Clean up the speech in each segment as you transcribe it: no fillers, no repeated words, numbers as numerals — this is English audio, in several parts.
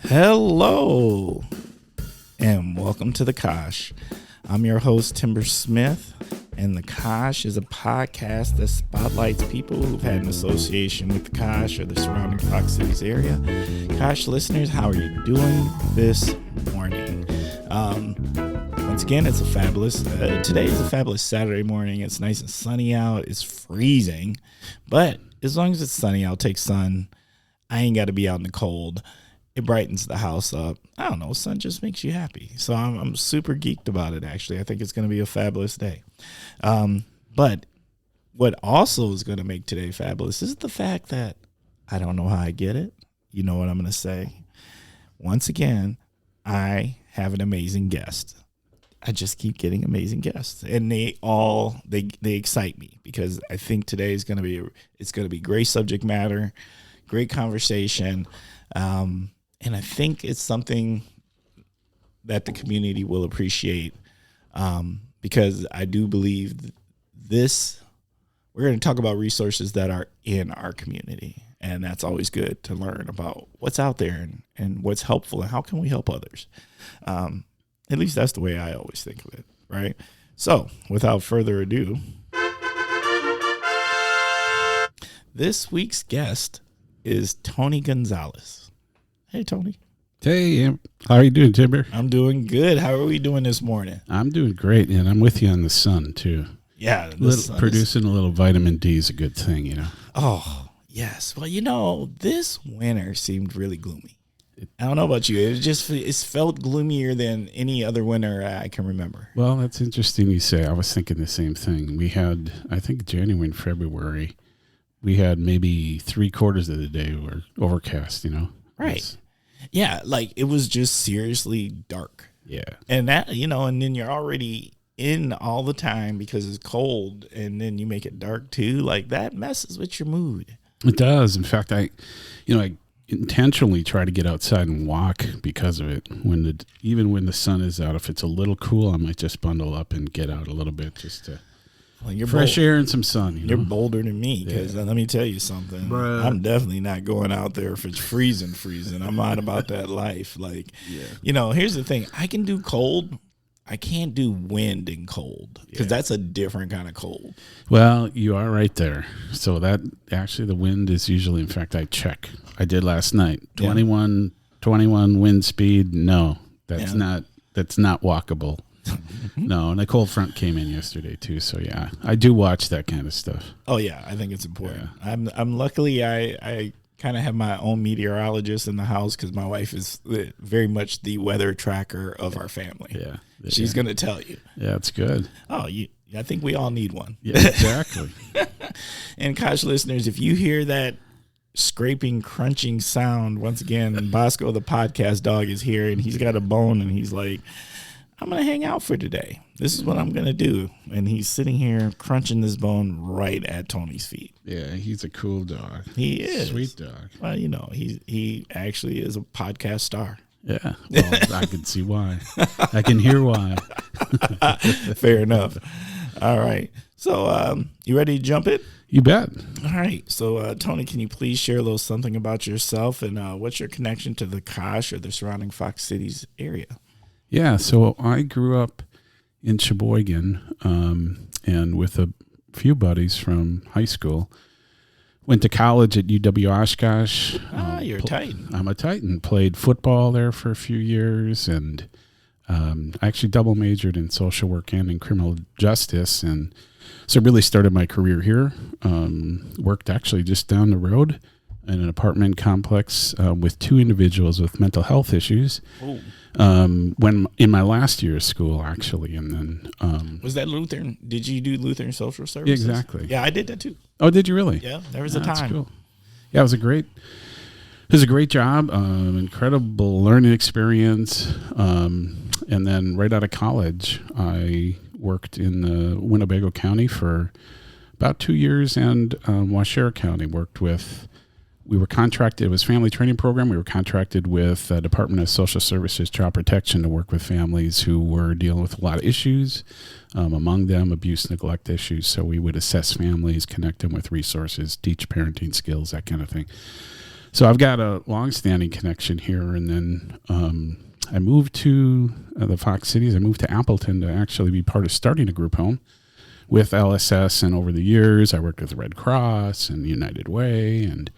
Hello, and welcome to The Kosh. I'm your host, Timber Smith, and The Kosh is a podcast that spotlights people who've had an association with the Kosh or the surrounding Fox Cities area. Kosh listeners, how are you doing this morning? Once again, it's a fabulous, today is a fabulous Saturday morning. It's nice and sunny out. It's freezing, but as long as it's sunny, I'll take sun. I ain't got to be out in the cold. It brightens the house up. I don't know. Sun just makes you happy. So I'm super geeked about it, actually. I think it's going to be a fabulous day. But what also is going to make today fabulous is the fact that I don't know how I get it. You know what I'm going to say. Once again, I have an amazing guest. I just keep getting amazing guests, and they excite me because I think today is going to be great subject matter, great conversation. And I think it's something that the community will appreciate because I do believe we're going to talk about resources that are in our community. And that's always good to learn about what's out there and what's helpful and how can we help others. At least that's the way I always think of it, right? So without further ado, this week's guest is Tony Gonzalez. Hey, Tony. Hey, how are you doing, Timber? I'm doing good. How are we doing this morning? I'm doing great, and I'm with you on the sun, too. Yeah. Producing a little vitamin D is a good thing, you know. Oh, yes. Well, this winter seemed really gloomy. I don't know about you. It's felt gloomier than any other winter I can remember. Well, that's interesting you say. I was thinking the same thing. We had, I think, January and February, we had maybe 3/4 of the day were overcast, you know. Right. Yeah, like it was just seriously dark. Yeah. And that, and then you're already in all the time because it's cold, and then you make it dark too. Like that messes with your mood. It does. In fact, I intentionally try to get outside and walk because of it. Even when the sun is out, if it's a little cool, I might just bundle up and get out a little bit just to fresh air and some sun. You're bolder than me because let me tell you something. Bruh. I'm definitely not going out there if it's freezing. I'm not about that life. Like, here's the thing. I can do cold. I can't do wind and cold because that's a different kind of cold. Well, you are right there. So that actually the wind is usually, in fact, I check. I did last night. 21 wind speed. No, that's not walkable. No, and a cold front came in yesterday too. So yeah, I do watch that kind of stuff. Oh yeah, I think it's important. Yeah. I'm luckily I kind of have my own meteorologist in the house because my wife is very much the weather tracker of our family. Yeah, she's gonna tell you. Yeah, it's good. Oh, I think we all need one. Yeah, exactly. And Kosh listeners, if you hear that scraping, crunching sound, once again, Bosco the podcast dog is here and he's got a bone and he's like, I'm going to hang out for today. This is what I'm going to do. And he's sitting here crunching this bone right at Tony's feet. Yeah, he's a cool dog. He is. Sweet dog. Well, he actually is a podcast star. Yeah, well, I can see why. I can hear why. Fair enough. All right. So you ready to jump it? You bet. All right. So, Tony, can you please share a little something about yourself and what's your connection to the Kosh or the surrounding Fox Cities area? Yeah, so I grew up in Sheboygan and with a few buddies from high school. Went to college at UW Oshkosh. You're a Titan. I'm a Titan. Played football there for a few years and actually double majored in social work and in criminal justice. And so really started my career here. Worked actually just down the road in an apartment complex with two individuals with mental health issues. Oh. When in my last year of school, actually, and then was that Lutheran? Did you do Lutheran social services? Exactly. Yeah, I did that too. Oh, did you really? Yeah, there was a time. That's cool. Yeah, it was a great job, incredible learning experience, and then right out of college, I worked in Winnebago County for about 2 years, and Waushara County we were contracted, it was a family training program. We were contracted with the Department of Social Services Child Protection to work with families who were dealing with a lot of issues, among them abuse, neglect issues. So we would assess families, connect them with resources, teach parenting skills, that kind of thing. So I've got a long-standing connection here, and then I moved to the Fox Cities. I moved to Appleton to actually be part of starting a group home with LSS, and over the years, I worked with Red Cross and United Way, and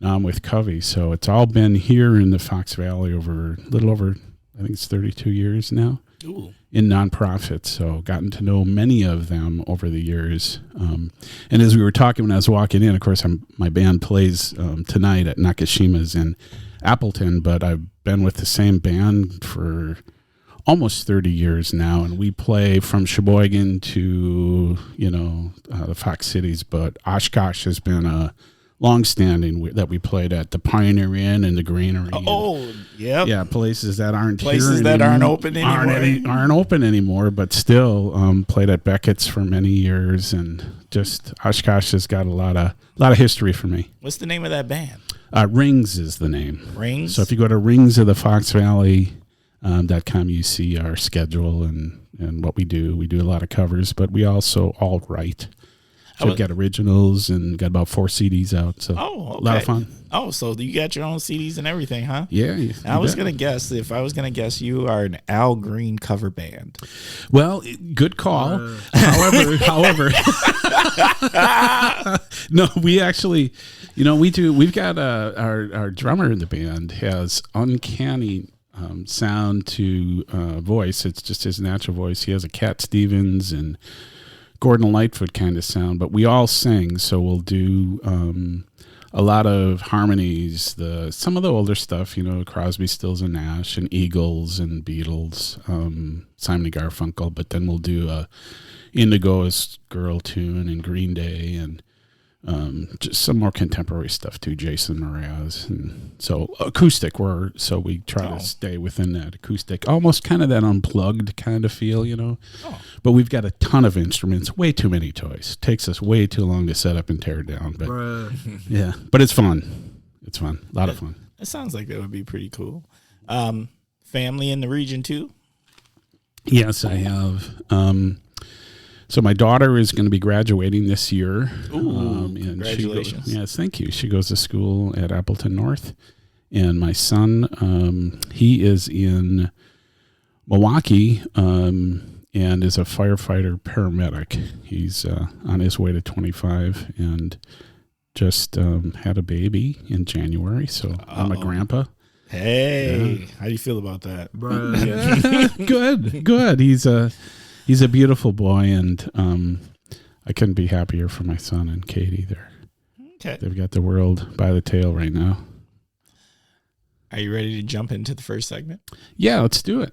now I'm with Covey. So it's all been here in the Fox Valley over a little over, I think it's 32 years now. Ooh. In nonprofits. So gotten to know many of them over the years. And as we were talking when I was walking in, of course, my band plays tonight at Nakashima's in Appleton, but I've been with the same band for almost 30 years now, and we play from Sheboygan to, the Fox Cities, but Oshkosh has been a long-standing that we played at the Pioneer Inn and the Granary. Yeah, places that aren't aren't open anymore. Aren't open anymore, but still played at Beckett's for many years, and just Oshkosh has got a lot of history for me. What's the name of that band? Rings is the name. Rings. So if you go to ringsofthefoxvalley.com, you see our schedule and what we do. We do a lot of covers, but we also all write. So we've got originals and got about 4 CDs out. So a lot of fun. Oh, so you got your own CDs and everything, huh? Yeah. I was going to guess, if I was going to guess, you are an Al Green cover band. Well, good call. However, no, we actually, we've got our drummer in the band has uncanny sound to voice. It's just his natural voice. He has a Cat Stevens and Gordon Lightfoot kind of sound, but we all sing, so we'll do a lot of harmonies. Some of the older stuff, Crosby, Stills and Nash, and Eagles and Beatles, Simon and Garfunkel. But then we'll do a Indigo's Girl tune and Green Day, and just some more contemporary stuff too, Jason Mraz, and so acoustic. So we try to stay within that acoustic, almost kind of that unplugged kind of feel, But we've got a ton of instruments, way too many toys. Takes us way too long to set up and tear down. But yeah, but it's fun. It's fun, a lot of fun. It sounds like that would be pretty cool. Family in the region too? Yes, I have. So my daughter is going to be graduating this year. Ooh, and congratulations. Yes, thank you. She goes to school at Appleton North. And my son, he is in Milwaukee and is a firefighter paramedic. He's on his way to 25 and just had a baby in January. So I'm a grandpa. Hey, how do you feel about that? Good. He's a beautiful boy, and I couldn't be happier for my son and Katie. They've got the world by the tail right now. Are you ready to jump into the first segment? Yeah, let's do it.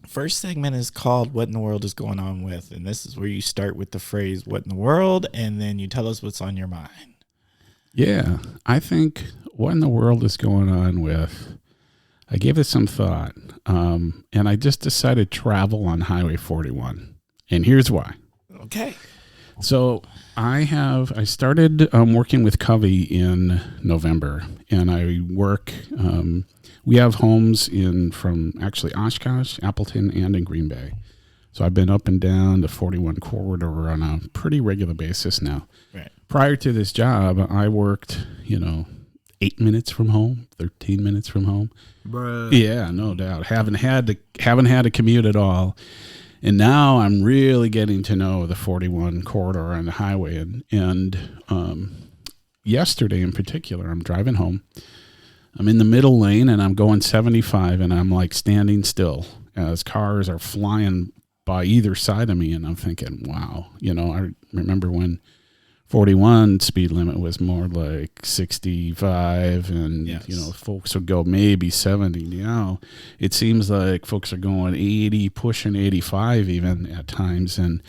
First segment is called What in the World is Going On With, and this is where you start with the phrase what in the world, and then you tell us what's on your mind. Yeah, I think what in the world is going on with, I gave it some thought, and I just decided travel on Highway 41. And here's why. Okay. So I started working with Covey in November, and I work, we have homes from actually Oshkosh, Appleton, and in Green Bay. So I've been up and down the 41 corridor on a pretty regular basis now. Right. Prior to this job, I worked, 8 minutes from home, 13 minutes from home. Bruh. Yeah, no doubt. Haven't had to commute at all. And now I'm really getting to know the 41 corridor on the highway. And yesterday in particular, I'm driving home. I'm in the middle lane and I'm going 75 and I'm like standing still as cars are flying by either side of me. And I'm thinking, wow, I remember when 41 speed limit was more like 65 and, yes. Folks would go maybe 70. Now it seems like folks are going 80, pushing 85 even at times. And,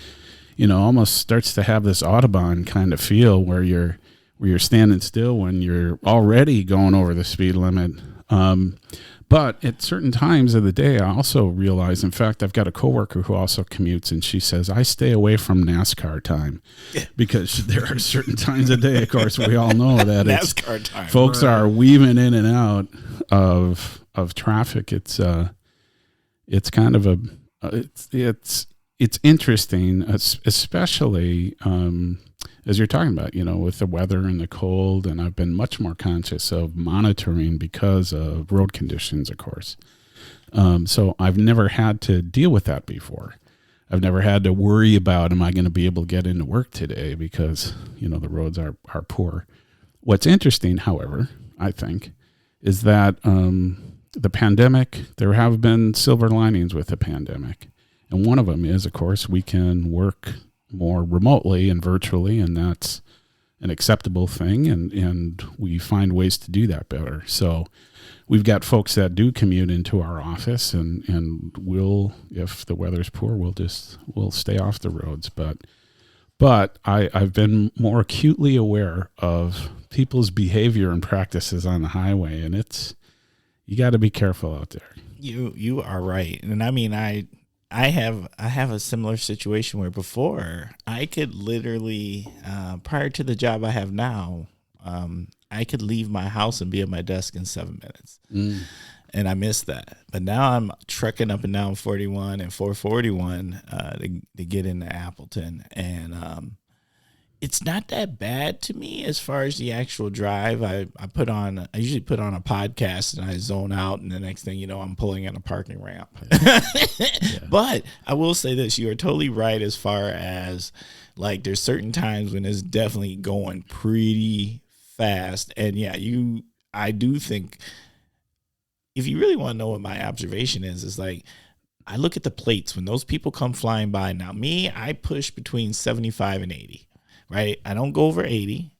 almost starts to have this Autobahn kind of feel where you're standing still when you're already going over the speed limit. But at certain times of the day, I also realize, in fact, I've got a coworker who also commutes, and she says, I stay away from NASCAR time because there are certain times of day, of course, we all know that NASCAR time. Folks are weaving in and out of traffic. It's kind of it's interesting, especially as you're talking about, with the weather and the cold, and I've been much more conscious of monitoring because of road conditions, of course. So I've never had to deal with that before. I've never had to worry about, am I going to be able to get into work today because, the roads are poor. What's interesting, however, I think, is that the pandemic, there have been silver linings with the pandemic. And one of them is, of course, we can work more remotely and virtually, and that's an acceptable thing, and we find ways to do that better. So we've got folks that do commute into our office, and we'll, if the weather's poor, we'll stay off the roads. But I've been more acutely aware of people's behavior and practices on the highway, and you got to be careful out there. You are right, and I mean I have a similar situation where before I could literally, prior to the job I have now, I could leave my house and be at my desk in 7 minutes. And I miss that. But now I'm trucking up and down 41 and 441 to get into Appleton. And it's not that bad to me as far as the actual drive. I usually put on a podcast and I zone out, and the next thing you know, I'm pulling in a parking ramp. Yeah. But I will say this, you are totally right as far as like there's certain times when it's definitely going pretty fast. And yeah, I do think if you really want to know what my observation is like I look at the plates when those people come flying by. Now me, I push between 75 and 80. Right, I don't go over 80,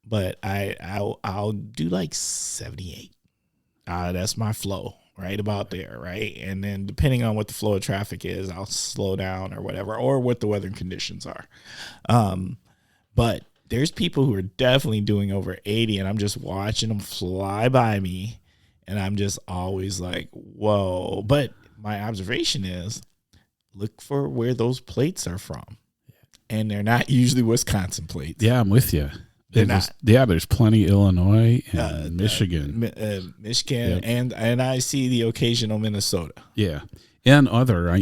but I'll do like 78. That's my flow, right about there, right? And then depending on what the flow of traffic is, I'll slow down or whatever, or what the weather conditions are. But there's people who are definitely doing over 80, and I'm just watching them fly by me, and I'm just always like, whoa. But my observation is, look for where those plates are from. And they're not usually Wisconsin plates. Yeah, I'm with you. They're not. Yeah, there's plenty Illinois and Michigan. Michigan, yep. and I see the occasional Minnesota. Yeah, and other,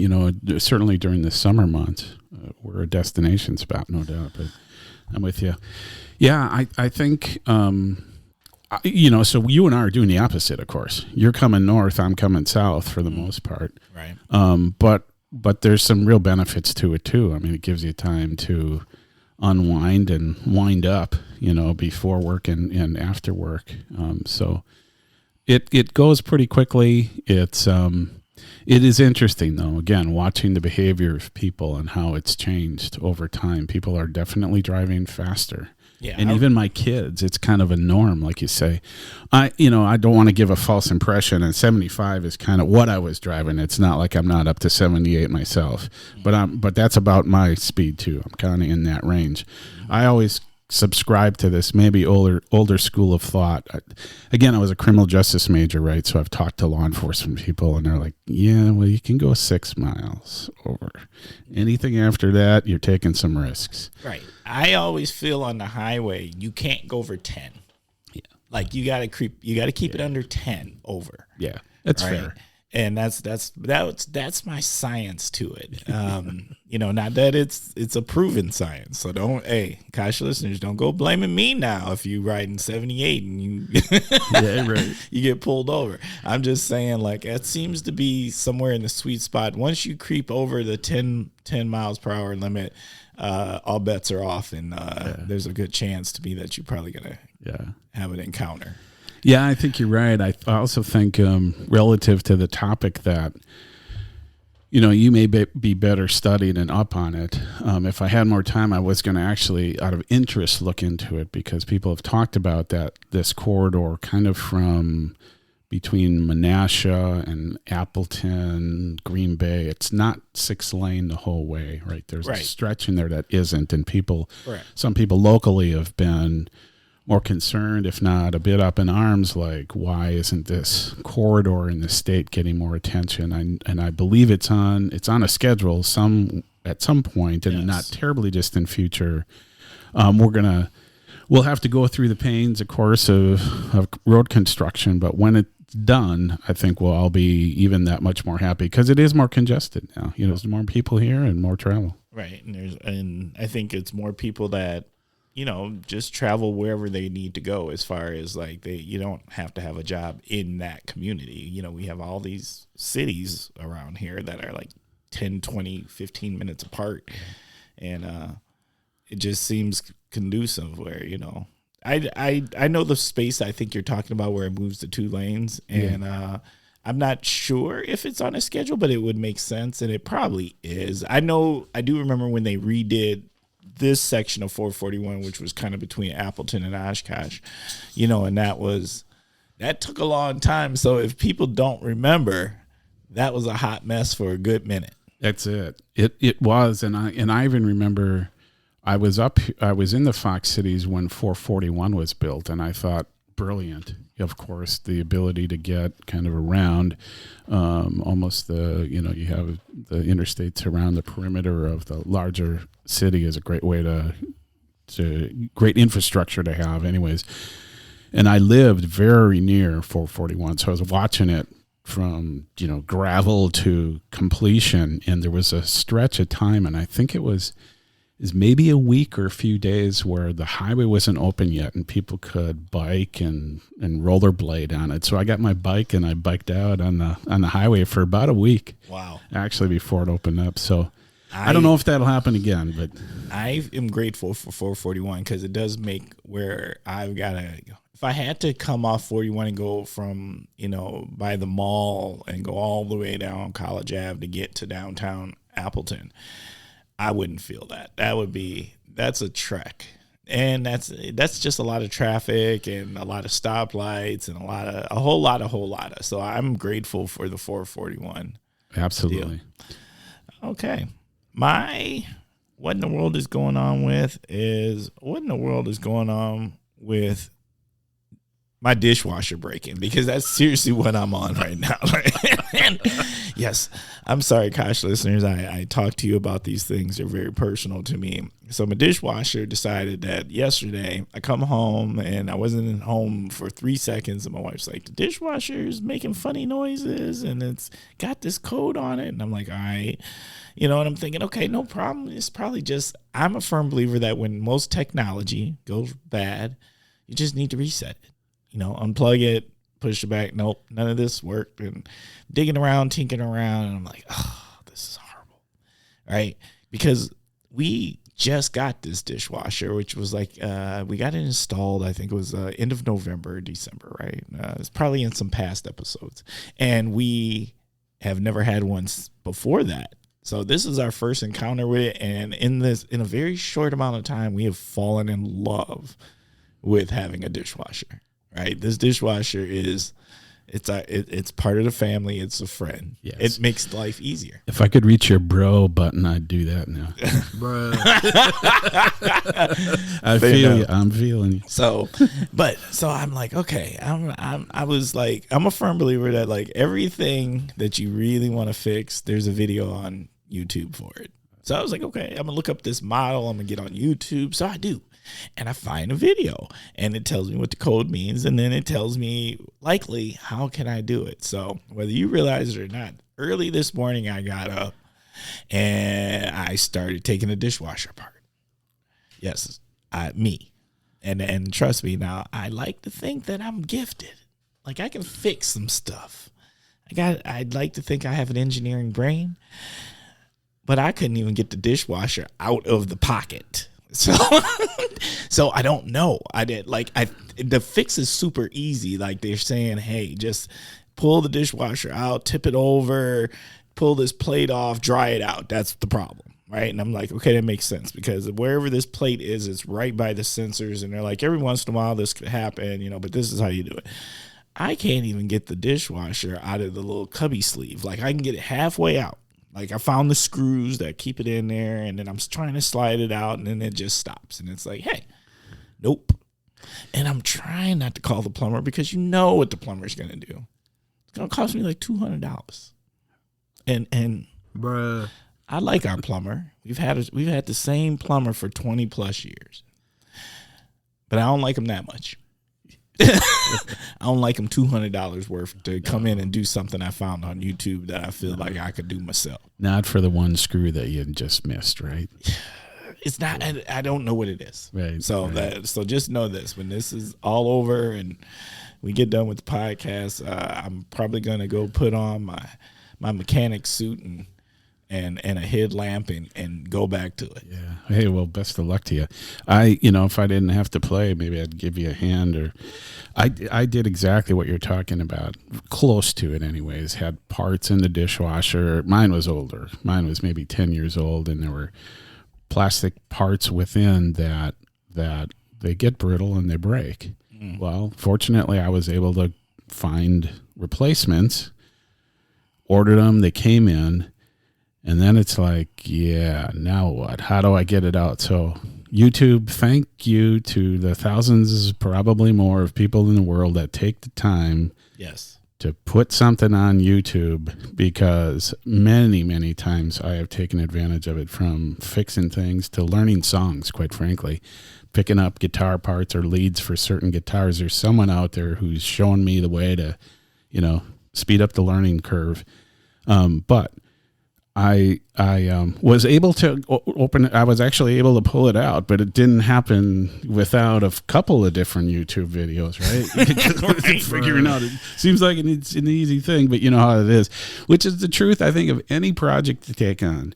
certainly during the summer months, we're a destination spot, no doubt. But I'm with you. Yeah, I think, so you and I are doing the opposite, of course. You're coming north, I'm coming south for the most part. Right. But there's some real benefits to it too. I mean, it gives you time to unwind and wind up, before work and after work. So it goes pretty quickly. It is interesting though. Again, watching the behavior of people and how it's changed over time. People are definitely driving faster. Yeah, and even my kids, it's kind of a norm, like you say. I don't want to give a false impression, and 75 is kind of what I was driving. It's not like I'm not up to 78 myself, but that's about my speed too. I'm kind of in that range. I always subscribe to this maybe older school of thought. Again, I was a criminal justice major, right? So I've talked to law enforcement people, and they're like, yeah, well, you can go 6 miles over. Anything after that, you're taking some risks. Right. I always feel on the highway, you can't go over 10. Yeah. Like you got to keep it under 10 over. Yeah. That's right? fair. And that's my science to it. Not that it's a proven science. So Kosh listeners, don't go blaming me now if you riding 78 and you yeah, right. you get pulled over. I'm just saying, like, it seems to be somewhere in the sweet spot. Once you creep over the 10 miles per hour limit, all bets are off, and there's a good chance to be that you're probably gonna have an encounter. Yeah, I think you're right. I also think relative to the topic that, you may be better studied and up on it. If I had more time, I was going to actually, out of interest, look into it because people have talked about this corridor kind of from between Menasha and Appleton, Green Bay. It's not 6-lane the whole way, right? There's a stretch in there that isn't, and some people locally have been more concerned, if not a bit up in arms, like, why isn't this corridor in the state getting more attention? And I believe it's on a schedule at some point in the not terribly distant future. We'll have to go through the pains, of course, of road construction, but when it's done, I think we'll all be even that much more happy because it is more congested now. There's more people here and more travel. Right. And I think it's more people that, just travel wherever they need to go, as far as like you don't have to have a job in that community. We have all these cities around here that are like 10, 20, 15 minutes apart. And it just seems conducive where, I know the space I think you're talking about where it moves to 2 lanes. And I'm not sure if it's on a schedule, but it would make sense. And it probably is. I do remember when they redid this section of 441, which was kind of between Appleton and Oshkosh, and that took a long time. So if people don't remember, that was a hot mess for a good minute. That's it. It was. And I even remember I was in the Fox Cities when 441 was built, and I thought, brilliant. Of course, the ability to get kind of around almost you have the interstates around the perimeter of the larger city is a great way to great infrastructure to have anyways. And I lived very near 441, so I was watching it from, gravel to completion. And there was a stretch of time, and I think it was maybe a week or a few days where the highway wasn't open yet and people could bike and rollerblade on it. So I got my bike and I biked out on the highway for about a week. Wow. Actually, before it opened up. So I don't know if that'll happen again, but I am grateful for 441 because it does make where I've got to, if I had to come off 41 and go from, by the mall and go all the way down College Ave to get to downtown Appleton, I wouldn't feel that. That's a trek. And that's just a lot of traffic and a lot of stoplights and a whole lot of. So I'm grateful for the 441. Absolutely. Deal. Okay. What in the world is going on with my dishwasher breaking, because that's seriously what I'm on right now. And yes, I'm sorry, Kosh listeners. I talk to you about these things. They're very personal to me. So my dishwasher decided that yesterday I come home and I wasn't home for 3 seconds. And my wife's like, the dishwasher is making funny noises and it's got this code on it. And I'm like, all right. And I'm thinking, okay, no problem. It's probably just, I'm a firm believer that when most technology goes bad, you just need to reset it. Unplug it, push it back. Nope, none of this worked. And digging around, tinkering around. And I'm like, oh, this is horrible. Right? Because we just got this dishwasher, which was like, we got it installed, I think it was end of November, December, right? It's probably in some past episodes. And we have never had one before that. So this is our first encounter with it. And in a very short amount of time, we have fallen in love with having a dishwasher. Right, this dishwasher it's part of the family. It's a friend. Yes. It makes life easier. If I could reach your bro button, I'd do that now. Bro, I feel you. I'm feeling you. So I'm like, okay. I was like, I'm a firm believer that like everything that you really want to fix, there's a video on YouTube for it. So I was like, okay, I'm gonna look up this model. I'm gonna get on YouTube. So I do. And I find a video and it tells me what the code means. And then it tells me likely how can I do it. So whether you realize it or not, early this morning, I got up and I started taking the dishwasher apart. Yes, me. And trust me now, I like to think that I'm gifted. Like I can fix some stuff. I'd like to think I have an engineering brain, but I couldn't even get the dishwasher out of the pocket. So I don't know. The fix is super easy. Like they're saying, hey, just pull the dishwasher out, tip it over, pull this plate off, dry it out. That's the problem, right? And I'm like, okay, that makes sense because wherever this plate is, it's right by the sensors. And they're like, every once in a while this could happen, but this is how you do it. I can't even get the dishwasher out of the little cubby sleeve. Like I can get it halfway out. Like I found the screws that keep it in there and then I'm trying to slide it out and then it just stops. And it's like, hey, nope. And I'm trying not to call the plumber because you know what the plumber's going to do. It's going to cost me like $200. And bruh, I like our plumber. We've had the same plumber for 20 plus years. But I don't like him that much. I don't like them $200 worth to come in and do something I found on YouTube that I feel like I could do myself. Not for the one screw that you just missed, right? It's not. I don't know what it is. Right. So so just know this: when this is all over and we get done with the podcast, I'm probably gonna go put on my mechanic suit and a headlamp and go back to it. Yeah. Hey, well, best of luck to you. If I didn't have to play, maybe I'd give you a hand. Or I did exactly what you're talking about, close to it anyways. Had parts in the dishwasher. Mine was older. Mine was maybe 10 years old, and there were plastic parts within that they get brittle and they break. Well, fortunately, I was able to find replacements, ordered them, they came in, and then it's like, yeah, now what? How do I get it out? So YouTube, thank you to the thousands, probably more, of people in the world that take the time to put something on YouTube, because many, many times I have taken advantage of it, from fixing things to learning songs, quite frankly, picking up guitar parts or leads for certain guitars. There's someone out there who's showing me the way to, speed up the learning curve. But I was able to open it. I was actually able to pull it out, but it didn't happen without a couple of different YouTube videos, right? Figuring out, it seems like it's an easy thing, but you know how it is, which is the truth, I think, of any project to take on.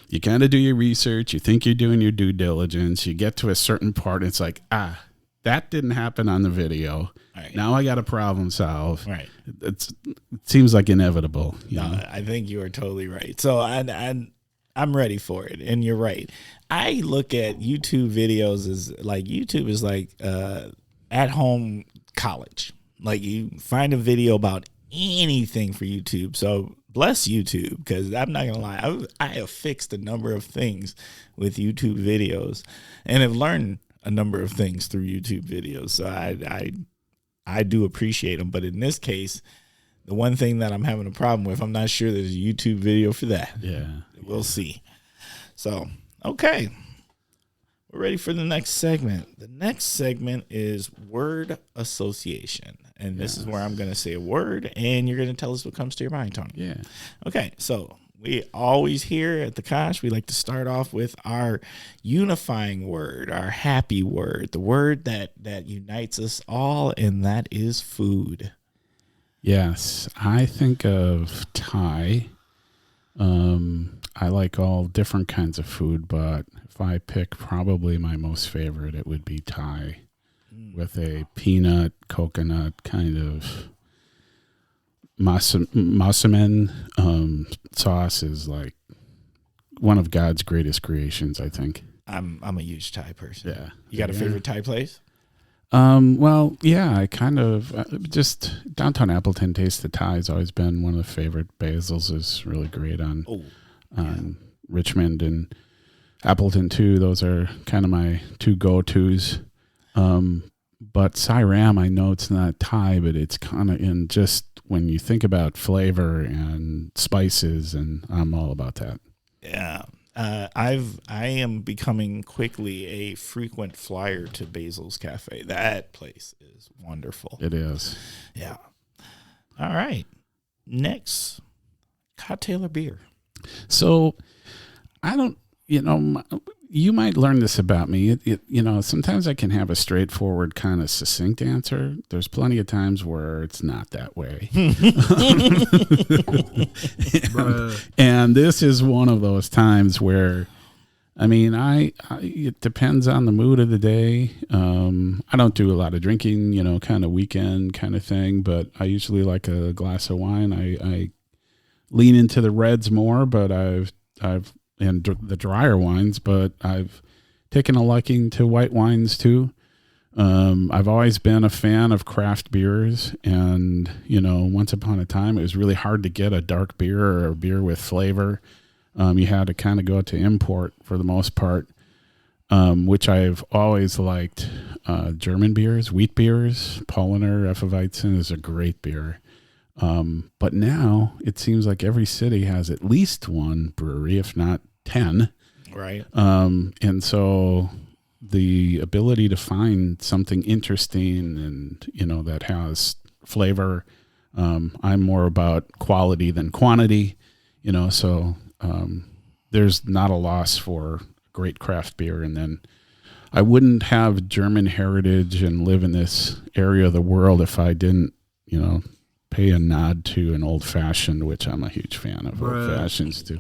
You kind of do your research. You think you're doing your due diligence. You get to a certain part. And it's like, that didn't happen on the video. Right. Now I got a problem solve. Right. It seems like inevitable. I think you are totally right. So I'm ready for it. And you're right. I look at YouTube videos as like, YouTube is like at home college. Like, you find a video about anything for YouTube. So bless YouTube, because I'm not going to lie. I have fixed a number of things with YouTube videos and have learned a number of things through YouTube videos. So I do appreciate them. But in this case, the one thing that I'm having a problem with, I'm not sure there's a YouTube video for that. Yeah. We'll see. So, okay. We're ready for the next segment. The next segment is word association. And this is where I'm going to say a word, and you're going to tell us what comes to your mind, Tony. Yeah. Okay, so we always here at the Kosh, we like to start off with our unifying word, our happy word, the word that unites us all, and that is food. Yes, I think of Thai. I like all different kinds of food, but if I pick probably my most favorite, it would be Thai, with a peanut, coconut kind of masamen sauce. Is like one of God's greatest creations, I think. I'm a huge Thai person. Yeah. You got a favorite Thai place? Well, yeah, I kind of just downtown Appleton Taste of Thai has always been one of the favorite. Basil's is really great on Richmond and Appleton too. Those are kind of my two go-tos. But Sai Ram, I know it's not Thai, but it's kind of in just when you think about flavor and spices, and I'm all about that. Yeah. I am becoming quickly a frequent flyer to Basil's Cafe. That place is wonderful. It is. Yeah. All right. Next, cocktail or beer? So I don't, you might learn this about me. Sometimes I can have a straightforward kind of succinct answer. There's plenty of times where it's not that way. and this is one of those times where, it depends on the mood of the day. I don't do a lot of drinking, kind of weekend kind of thing, but I usually like a glass of wine. I lean into the reds more, but I've and the drier wines, but I've taken a liking to white wines too. I've always been a fan of craft beers, and once upon a time it was really hard to get a dark beer or a beer with flavor. You had to kind of go to import for the most part, which I've always liked. German beers, wheat beers. Paulaner Hefeweizen is a great beer. But now it seems like every city has at least one brewery, if not 10. Right. And so the ability to find something interesting and, that has flavor. I'm more about quality than quantity, so there's not a loss for great craft beer. And then I wouldn't have German heritage and live in this area of the world if I didn't, pay a nod to an old fashioned, which I'm a huge fan of old fashions too.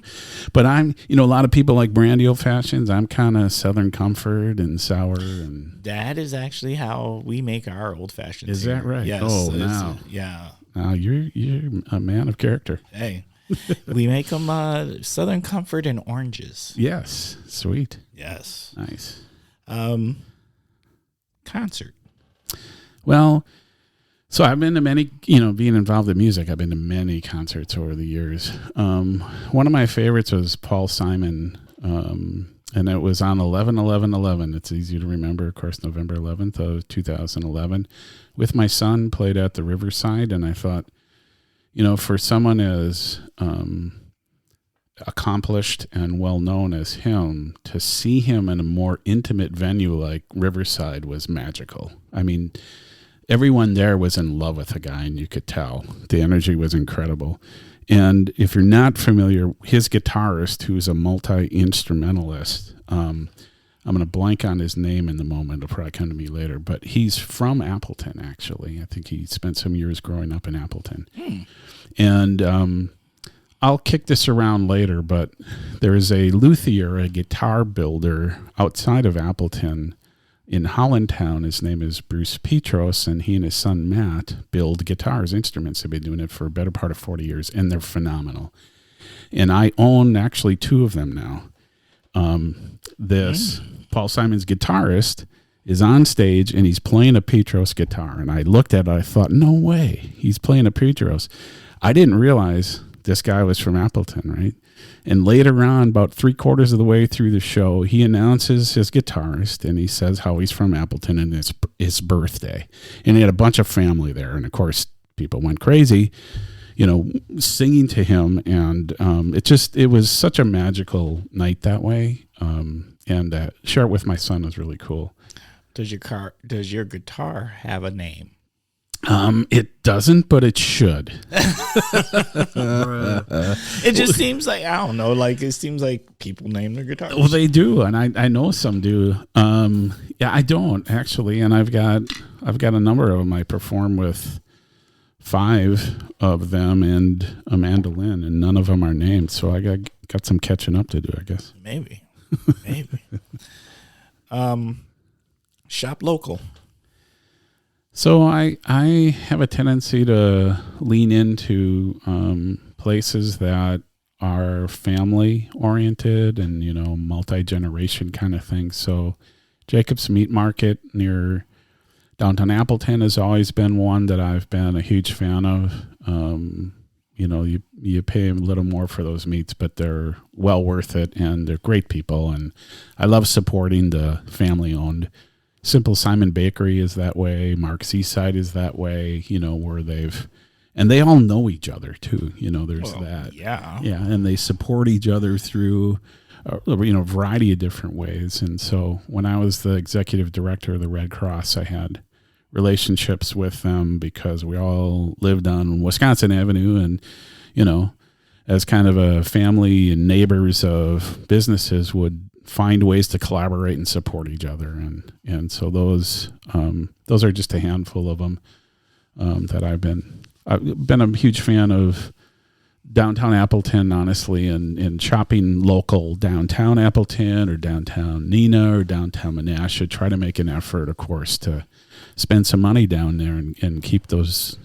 But I'm, a lot of people like brandy old fashions. I'm kind of Southern Comfort and sour, and that is actually how we make our old fashions. Is that right? Yes. Oh, now, yeah. Now you're a man of character. Hey, we make them Southern Comfort and oranges. Yes, sweet. Yes, nice. Concert. Well, so I've been to many, being involved in music, I've been to many concerts over the years. One of my favorites was Paul Simon, and it was on 11/11/11. It's easy to remember, of course, November 11th of 2011. With my son, played at the Riverside, and I thought, for someone as accomplished and well-known as him, to see him in a more intimate venue like Riverside was magical. I mean, everyone there was in love with the guy, and you could tell. The energy was incredible. And if you're not familiar, his guitarist, who's a multi-instrumentalist, I'm going to blank on his name in the moment. It'll probably come to me later. But he's from Appleton, actually. I think he spent some years growing up in Appleton. And I'll kick this around later, but there is a luthier, a guitar builder outside of Appleton in Hollandtown. His name is Bruce Petros, and he and his son Matt build guitars, instruments. They've been doing it for a better part of 40 years, and they're phenomenal. And I own actually 2 of them now. Paul Simon's guitarist is on stage, and he's playing a Petros guitar. And I looked at it, I thought, no way, he's playing a Petros. I didn't realize this guy was from Appleton, right? And later on, about 3/4 of the way through the show, he announces his guitarist, and he says how he's from Appleton and it's his birthday. And he had a bunch of family there. And of course, people went crazy, singing to him. And it was such a magical night that way. And share it with my son was really cool. Does your guitar have a name? It doesn't, but it should. It just seems like, I don't know, it seems like people name their guitars. Well, they do, and I know some do. I don't actually, and I've got a number of them. I perform with 5 of them and a mandolin, and none of them are named. So I got some catching up to do, I guess. Maybe. Shop local. So I have a tendency to lean into places that are family oriented and, multi-generation kind of thing. So Jacob's Meat Market near downtown Appleton has always been one that I've been a huge fan of. You pay a little more for those meats, but they're well worth it, and they're great people. And I love supporting the family-owned. Simple Simon Bakery is that way. Mark's Eastside is that way, where and they all know each other too. There's that. Yeah. Yeah. And they support each other through, a variety of different ways. And so when I was the executive director of the Red Cross, I had relationships with them because we all lived on Wisconsin Avenue, and, as kind of a family and neighbors of businesses would find ways to collaborate and support each other. And so those are just a handful of them that I've been a huge fan of downtown Appleton, honestly, and shopping local downtown Appleton or downtown Neenah or downtown Menasha. Try to make an effort, of course, to spend some money down there and keep those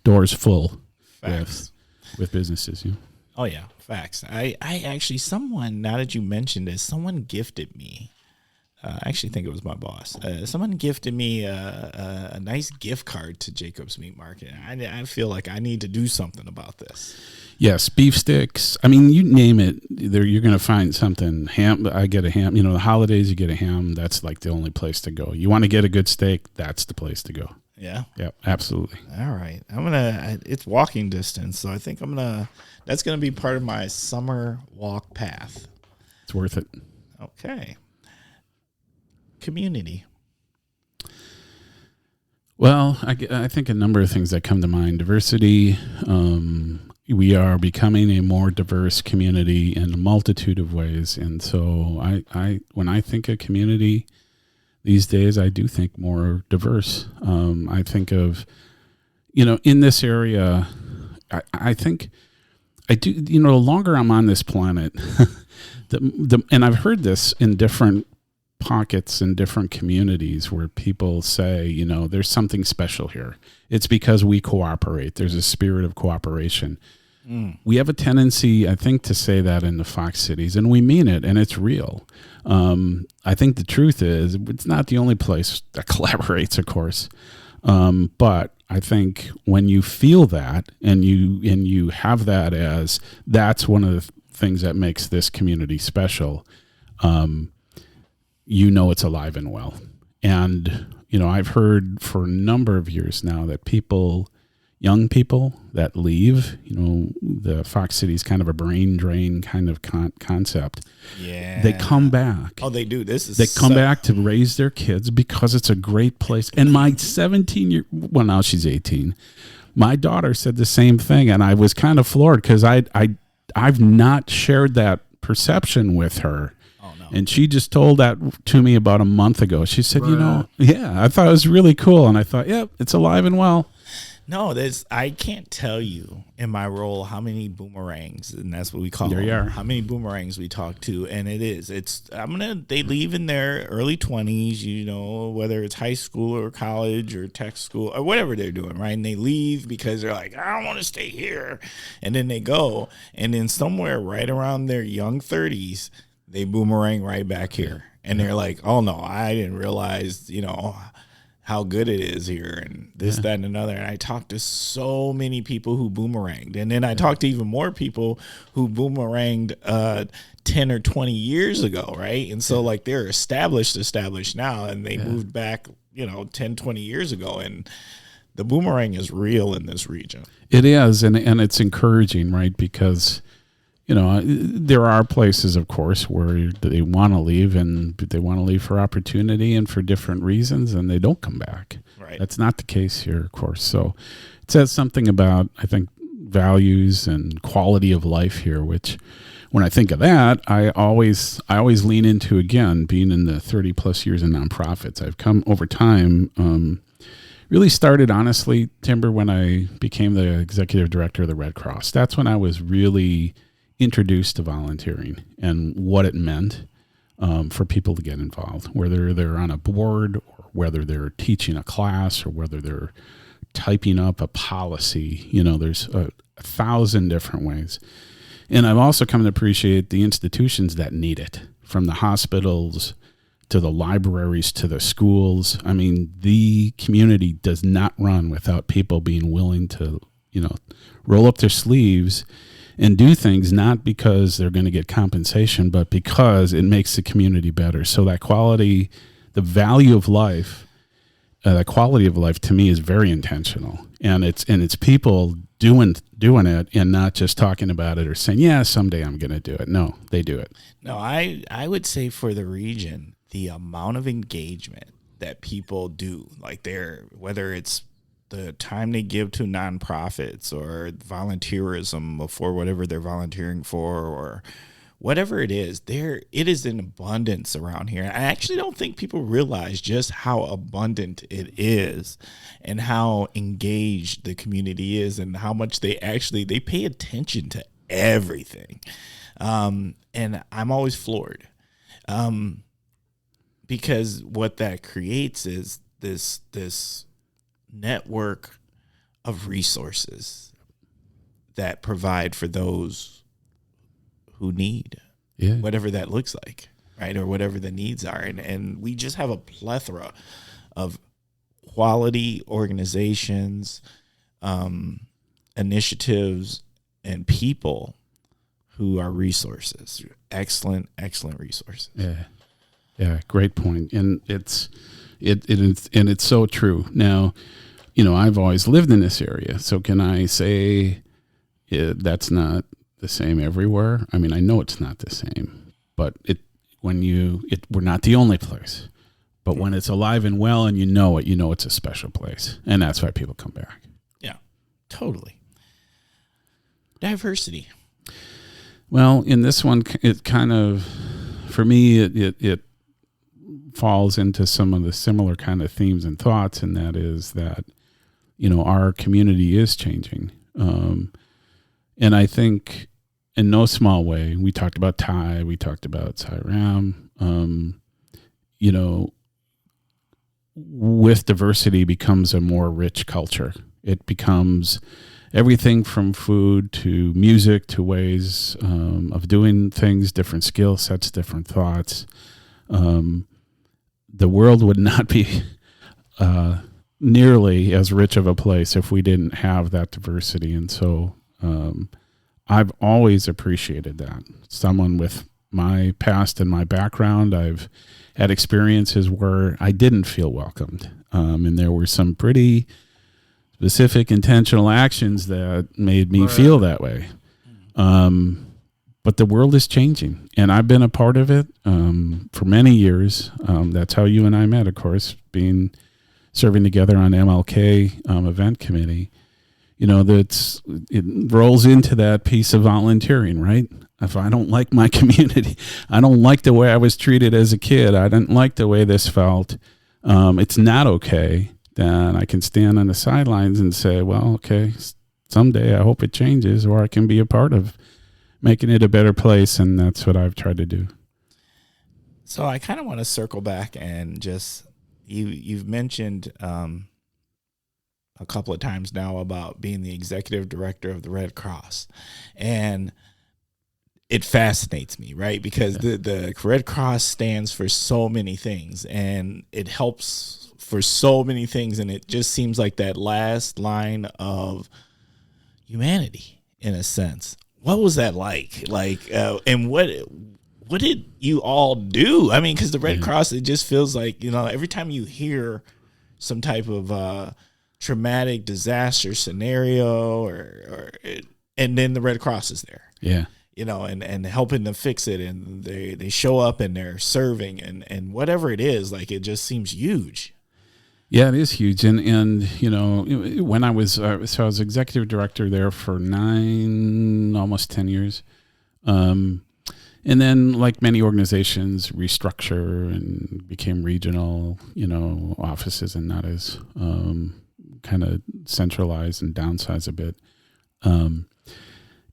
doors full with businesses. Oh, yeah. Facts. I actually, now that you mentioned this, someone gifted me. I actually think it was my boss. Someone gifted me a nice gift card to Jacob's Meat Market. I feel like I need to do something about this. Yes, beef sticks. I mean, you name it, you're going to find something. Ham. I get a ham. The holidays, you get a ham. That's like the only place to go. You want to get a good steak, that's the place to go. Yeah. Yeah, absolutely. All right. It's walking distance, so I think that's going to be part of my summer walk path. It's worth it. Okay. community? Well, I think a number of things that come to mind. Diversity. We are becoming a more diverse community in a multitude of ways. And so when I think of community these days, I do think more diverse. I think of, in this area, I think I do, the longer I'm on this planet, and I've heard this in different pockets in different communities where people say, there's something special here. It's because we cooperate. There's a spirit of cooperation. We have a tendency, I think, to say that in the Fox cities, and we mean it, and it's real. I think the truth is it's not the only place that collaborates, of course. But I think when you feel that and you have that as that's one of the things that makes this community special, it's alive and well. And, I've heard for a number of years now that young people that leave, the Fox City is kind of a brain drain kind of concept. Yeah. They come back. Oh, they do. They come back to raise their kids because it's a great place. And my 17-year, now she's 18. My daughter said the same thing. And I was kind of floored because I've not shared that perception with her. And she just told that to me about a month ago. She said, I thought it was really cool. And I thought, it's alive and well. No, I can't tell you in my role how many boomerangs, and that's what we call them. How many boomerangs we talk to, and they leave in their early 20s, whether it's high school or college or tech school or whatever they're doing, right? And they leave because they're like, I don't want to stay here. And then they go, and then somewhere right around their young 30s, they boomerang right back here. And they're like, oh no, I didn't realize, how good it is here and this, that, and another. And I talked to so many people who boomeranged. And then I talked to even more people who boomeranged 10 or 20 years ago, right? And so like they're established now, and they moved back, 10, 20 years ago. And the boomerang is real in this region. It is, and it's encouraging, right? Because there are places, of course, where they want to leave, and they want to leave for opportunity and for different reasons, and they don't come back. Right. That's not the case here, of course. So it says something about, I think, values and quality of life here, which when I think of that, I always lean into, again, being in the 30 plus years in nonprofits. I've come over time, really started, honestly, Timber, when I became the executive director of the Red Cross. That's when I was really introduced to volunteering and what it meant for people to get involved, whether they're on a board or whether they're teaching a class or whether they're typing up a policy. There's a 1,000 different ways. And I've also come to appreciate the institutions that need it, from the hospitals to the libraries to the schools. I mean, the community does not run without people being willing to, roll up their sleeves and do things, not because they're going to get compensation, but because it makes the community better. So that quality, the value of life, that quality of life to me is very intentional, and it's people doing it and not just talking about it or saying, yeah, someday I'm going to do it. No, they do it. No, I would say for the region, the amount of engagement that people do, like whether it's the time they give to nonprofits or volunteerism for whatever they're volunteering for, or whatever it is, it is in abundance around here. I actually don't think people realize just how abundant it is and how engaged the community is and how much they pay attention to everything. And I'm always floored because what that creates is this network of resources that provide for those who need, whatever that looks like, right? Or whatever the needs are. And we just have a plethora of quality organizations, initiatives, and people who are resources. Excellent resources. Yeah, great point. And it's so true. Now, I've always lived in this area, so can I say that's not the same everywhere? I mean, I know it's not the same, but we're not the only place. But when it's alive and well and you know it's a special place. And that's why people come back. Yeah, totally. Diversity. Well, in this one, it kind of, for me, it falls into some of the similar kind of themes and thoughts, and that is that, our community is changing. And I think in no small way, we talked about Thai, we talked about Sai Ram, with diversity becomes a more rich culture. It becomes everything from food to music to ways of doing things, different skill sets, different thoughts. The world would not be nearly as rich of a place if we didn't have that diversity. And so I've always appreciated that. Someone with my past and my background, I've had experiences where I didn't feel welcomed. And there were some pretty specific intentional actions that made me feel that way. But the world is changing, and I've been a part of it for many years. That's how you and I met, of course, serving together on MLK event committee. It rolls into that piece of volunteering, right? If I don't like my community, I don't like the way I was treated as a kid, I didn't like the way this felt, it's not okay, then I can stand on the sidelines and say, well, okay, someday I hope it changes, or I can be a part of making it a better place, and that's what I've tried to do. So I kind of want to circle back and just, you've mentioned a couple of times now about being the executive director of the Red Cross, and it fascinates me, right? Because the Red Cross stands for so many things, and it helps for so many things, and it just seems like that last line of humanity, in a sense. What was that like? And what did you all do? I mean, because the Red Cross, it just feels like, every time you hear some type of traumatic disaster scenario, and then the Red Cross is there. Yeah. And helping them fix it, and they show up and they're serving, and whatever it is, like, it just seems huge. Yeah, it is huge. And when I was executive director there for almost 10 years. And then, like many organizations, restructure and became regional, offices, and not as kind of centralized and downsize a bit.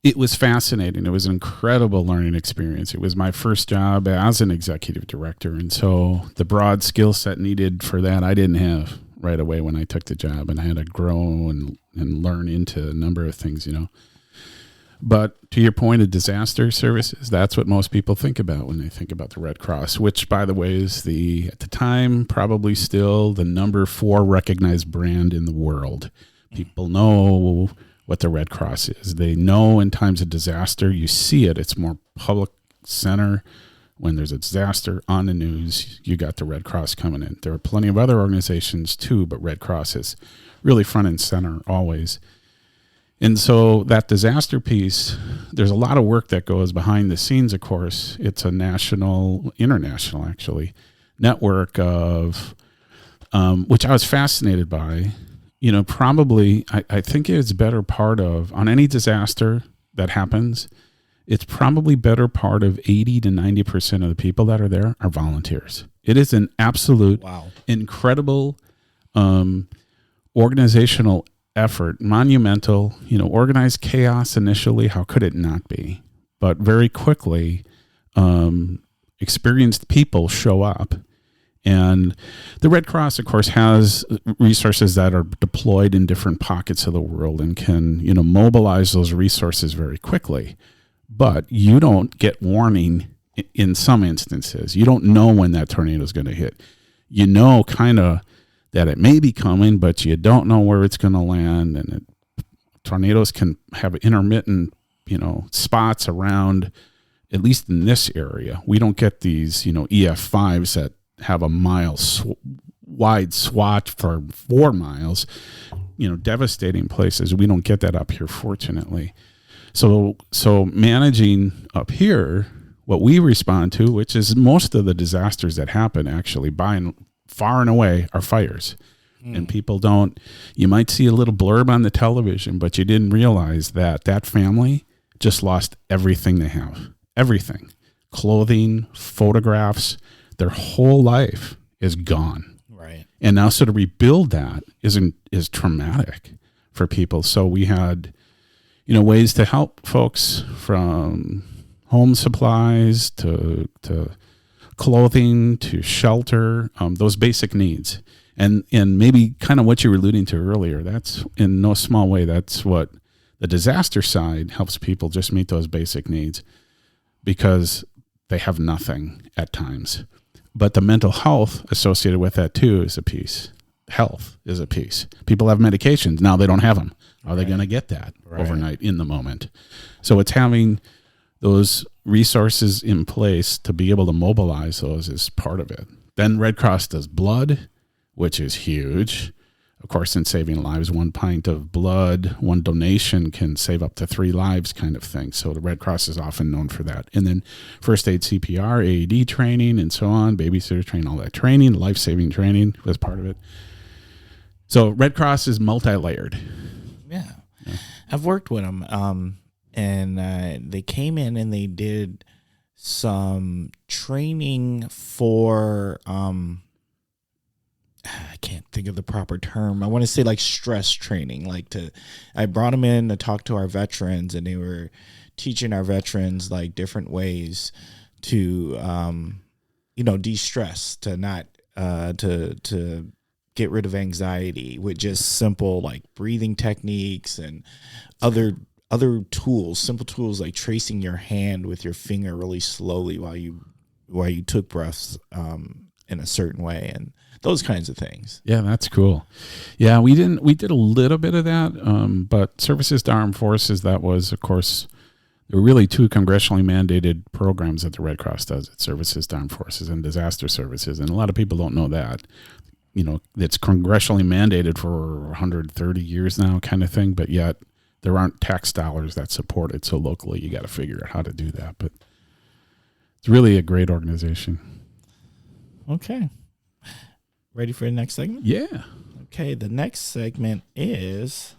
It was fascinating. It was an incredible learning experience. It was my first job as an executive director. And so the broad skill set needed for that, I didn't have right away when I took the job. And I had to grow and learn into a number of things, But to your point of disaster services, that's what most people think about when they think about the Red Cross, which, by the way, is at the time, probably still the number 4 recognized brand in the world. People know what the Red Cross is. They know in times of disaster, you see it. It's more public center. When there's a disaster on the news, you got the Red Cross coming in. There are plenty of other organizations too, but Red Cross is really front and center always. And so that disaster piece, there's a lot of work that goes behind the scenes, of course. It's a international actually, network of, which I was fascinated by. Probably, I think it's better part of, on any disaster that happens, it's probably better part of 80 to 90% of the people that are there are volunteers. It is an absolute, incredible organizational effort, monumental, organized chaos initially. How could it not be? But very quickly, experienced people show up. And the Red Cross, of course, has resources that are deployed in different pockets of the world and can, mobilize those resources very quickly. But you don't get warning in some instances. You don't know when that tornado is going to hit. Kind of that it may be coming, but you don't know where it's going to land. And tornadoes can have intermittent, spots around, at least in this area. We don't get these, EF5s that have a wide swath for 4 miles, devastating places. We don't get that up here, fortunately. So managing up here, what we respond to, which is most of the disasters that happen actually by and far and away are fires. And people don't, you might see a little blurb on the television, but you didn't realize that that family just lost everything they have. Everything. Clothing, photographs, their whole life is gone. Right. And now so to rebuild that is traumatic for people. So we had, ways to help folks, from home supplies to clothing to shelter, those basic needs. And maybe kind of what you were alluding to earlier, that's in no small way, that's what the disaster side helps people just meet those basic needs, because they have nothing at times. But the mental health associated with that too is a piece. Health is a piece. People have medications. Now they don't have them. Are they going to get that overnight in the moment? So it's having those resources in place to be able to mobilize those is part of it. Then Red Cross does blood, which is huge. Of course, in saving lives, 1 pint of blood, 1 donation can save up to 3 lives kind of thing. So the Red Cross is often known for that. And then first aid, CPR, AED training, and so on, babysitter training, all that training, life-saving training was part of it. So Red Cross is multi-layered. Yeah. I've worked with them, and they came in and they did some training for... I can't think of the proper term. I want to say like stress training. I brought them in to talk to our veterans, and they were teaching our veterans like different ways to, de-stress, to not, to get rid of anxiety with just simple like breathing techniques and other tools, simple tools like tracing your hand with your finger really slowly while you took breaths, in a certain way, and those kinds of things. Yeah, that's cool. Yeah, we did a little bit of that, but Services to Armed Forces, that was, of course, there were really 2 congressionally mandated programs that the Red Cross does. It's Services to Armed Forces and Disaster Services, and a lot of people don't know that. It's congressionally mandated for 130 years now kind of thing, but yet there aren't tax dollars that support it, so locally you got to figure out how to do that. But it's really a great organization. Okay. Ready for the next segment? Yeah. Okay, the next segment is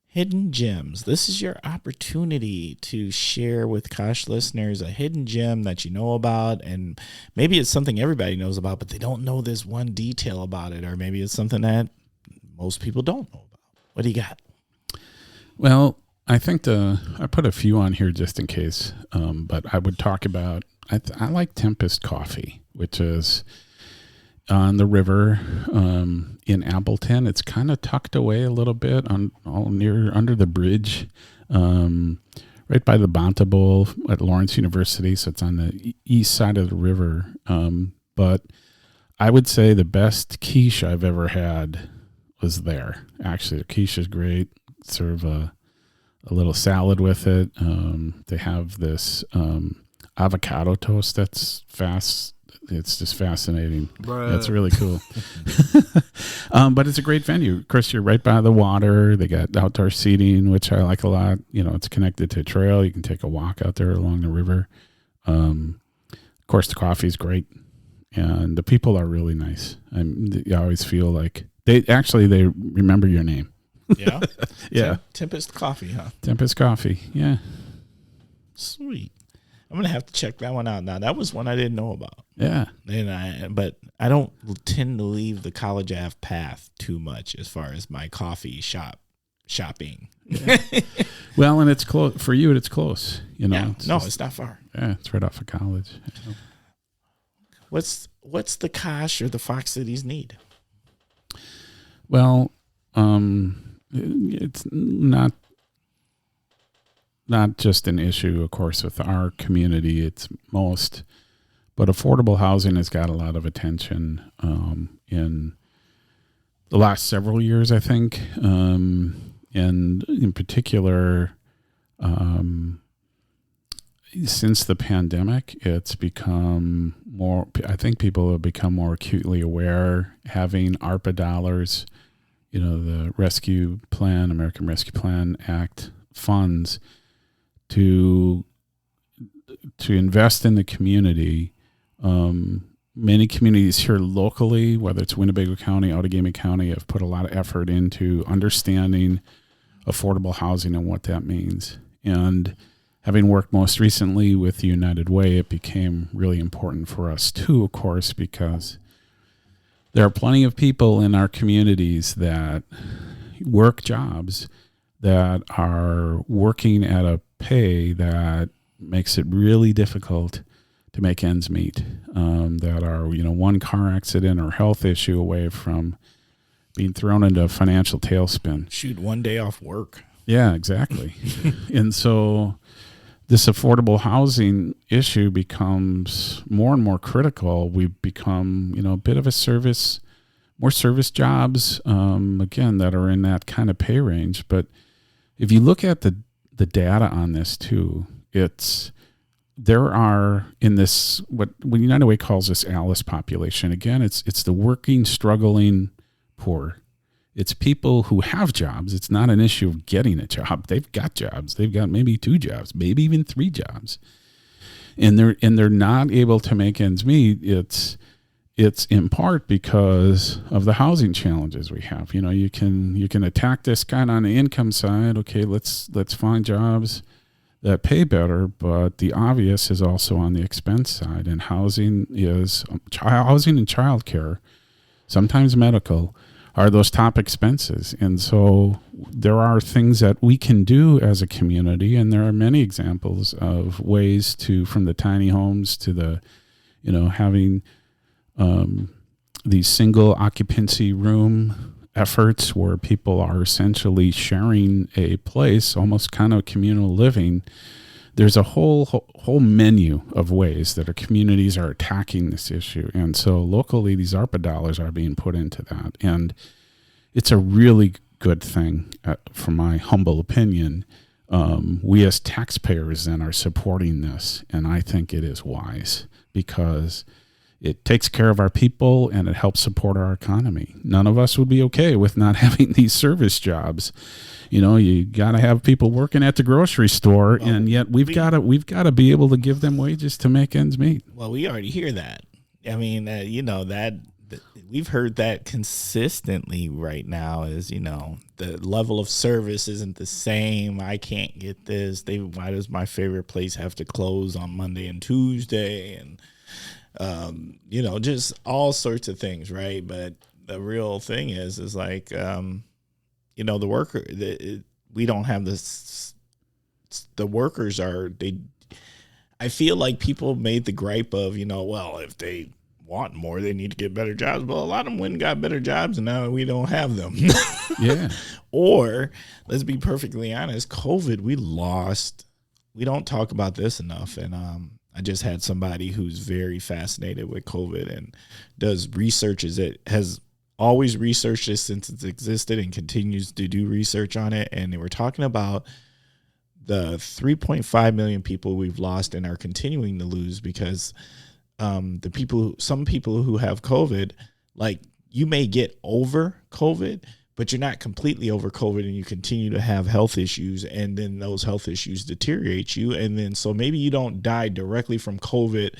Hidden Gems. This is your opportunity to share with Kosh listeners a hidden gem that you know about, and maybe it's something everybody knows about, but they don't know this one detail about it, or maybe it's something that most people don't know about. What do you got? Well, I think I put a few on here just in case, but I would talk about, I like Tempest Coffee, which is on the river in Appleton. It's kind of tucked away a little bit under the bridge, right by the Bonta Bowl at Lawrence University. So it's on the east side of the river. But I would say the best quiche I've ever had was there. Actually, the quiche is great. Serve a little salad with it. They have this avocado toast that's fast. It's just fascinating. Bruh. That's really cool. But it's a great venue. Of course, you're right by the water. They got outdoor seating, which I like a lot. It's connected to a trail. You can take a walk out there along the river. Of course, the coffee is great. And the people are really nice. You always feel like they remember your name. Yeah? Yeah. Tempest Coffee, huh? Tempest Coffee, yeah. Sweet. I'm going to have to check that one out now. That was one I didn't know about. Yeah. But I don't tend to leave the College Ave path too much as far as my coffee shopping. Yeah. Well, and it's close. For you, it's close. Yeah. It's not far. Yeah, it's right off of college. What's the Kosh or the Fox Cities need? Well, it's not just an issue, of course, with our community. But affordable housing has got a lot of attention in the last several years, I think. And in particular, since the pandemic, it's become more, I think people have become more acutely aware, having ARPA dollars, the Rescue Plan, American Rescue Plan Act funds to invest in the community, many communities here locally, whether it's Winnebago County, Outagamie County, have put a lot of effort into understanding affordable housing and what that means. And having worked most recently with the United Way, it became really important for us too, of course, because there are plenty of people in our communities that work jobs that are working at a pay that makes it really difficult to make ends meet, that are, one car accident or health issue away from being thrown into a financial tailspin. Shoot, one day off work. Yeah, exactly. And so this affordable housing issue becomes more and more critical. We've become, a bit of more service jobs, again, that are in that kind of pay range. But if you look at the data on this too, there are in this, what United Way calls this ALICE population. Again, it's the working, struggling poor. It's people who have jobs. It's not an issue of getting a job. They've got jobs. They've got maybe 2 jobs, maybe even 3 jobs. And they're not able to make ends meet. It's in part because of the housing challenges we have. You can attack this kind of on the income side. Okay, let's find jobs that pay better, but the obvious is also on the expense side. And housing and childcare, sometimes medical, are those top expenses. And so there are things that we can do as a community, and there are many examples of ways from the tiny homes to the, having these single occupancy room efforts where people are essentially sharing a place, almost kind of communal living. There's a whole menu of ways that our communities are attacking this issue. And so locally, these ARPA dollars are being put into that. And it's a really good thing, from my humble opinion. We as taxpayers then are supporting this. And I think it is wise because it takes care of our people and it helps support our economy. None of us would be okay with not having these service jobs. You got to have people working at the grocery store, and yet we've got to be able to give them wages to make ends meet. Well, we already hear that. I mean, that we've heard that consistently right now is, the level of service isn't the same. I can't get this. Why does my favorite place have to close on Monday and Tuesday? And just all sorts of things, right? But the real thing is like, the worker, we don't have this. The workers I feel like people made the gripe of, well, if they want more, they need to get better jobs. Well, a lot of them went and got better jobs, and now we don't have them. Yeah. Or let's be perfectly honest, COVID, we don't talk about this enough. And, I just had somebody who's very fascinated with COVID and does research. It has always researched this since it's existed and continues to do research on it. And they were talking about the 3.5 million people we've lost and are continuing to lose because some people who have COVID, like you may get over COVID, but you're not completely over COVID and you continue to have health issues, and then those health issues deteriorate you. And then so maybe you don't die directly from COVID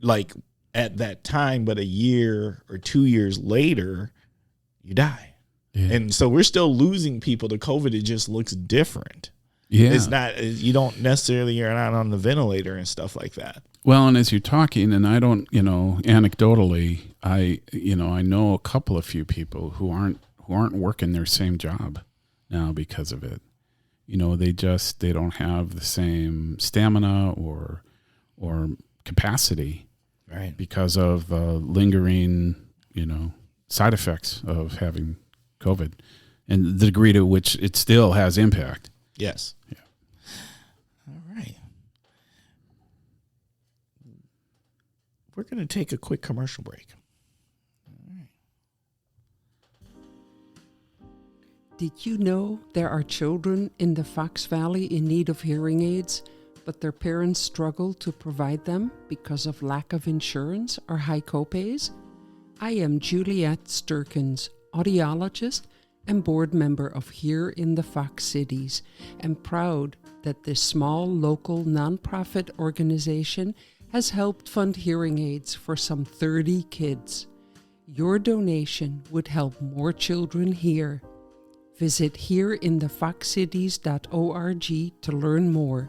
like at that time, but a year or 2 years later, you die. Yeah. And so we're still losing people to COVID. It just looks different. Yeah. It's not, you're not on the ventilator and stuff like that. Well, and as you're talking, and I don't, anecdotally, I know a few people who aren't working their same job now because of it. They don't have the same stamina or capacity, right? Because of lingering, side effects of having COVID and the degree to which it still has impact. Yes. Yeah. All right. We're going to take a quick commercial break. Did you know there are children in the Fox Valley in need of hearing aids, but their parents struggle to provide them because of lack of insurance or high copays? I am Juliette Sturkins, audiologist and board member of Here in the Fox Cities, and proud that this small local nonprofit organization has helped fund hearing aids for some 30 kids. Your donation would help more children hear. Visit heareinthefoxcities.org to learn more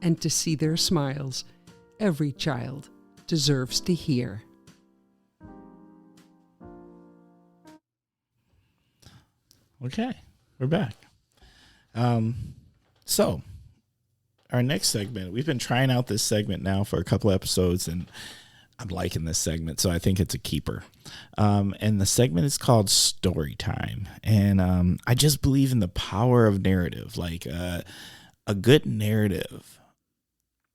and to see their smiles. Every child deserves to hear. Okay, we're back. So our next segment, we've been trying out this segment now for a couple episodes, and I'm liking this segment, so I think it's a keeper. And the segment is called Story Time. And I just believe in the power of narrative. Like a good narrative,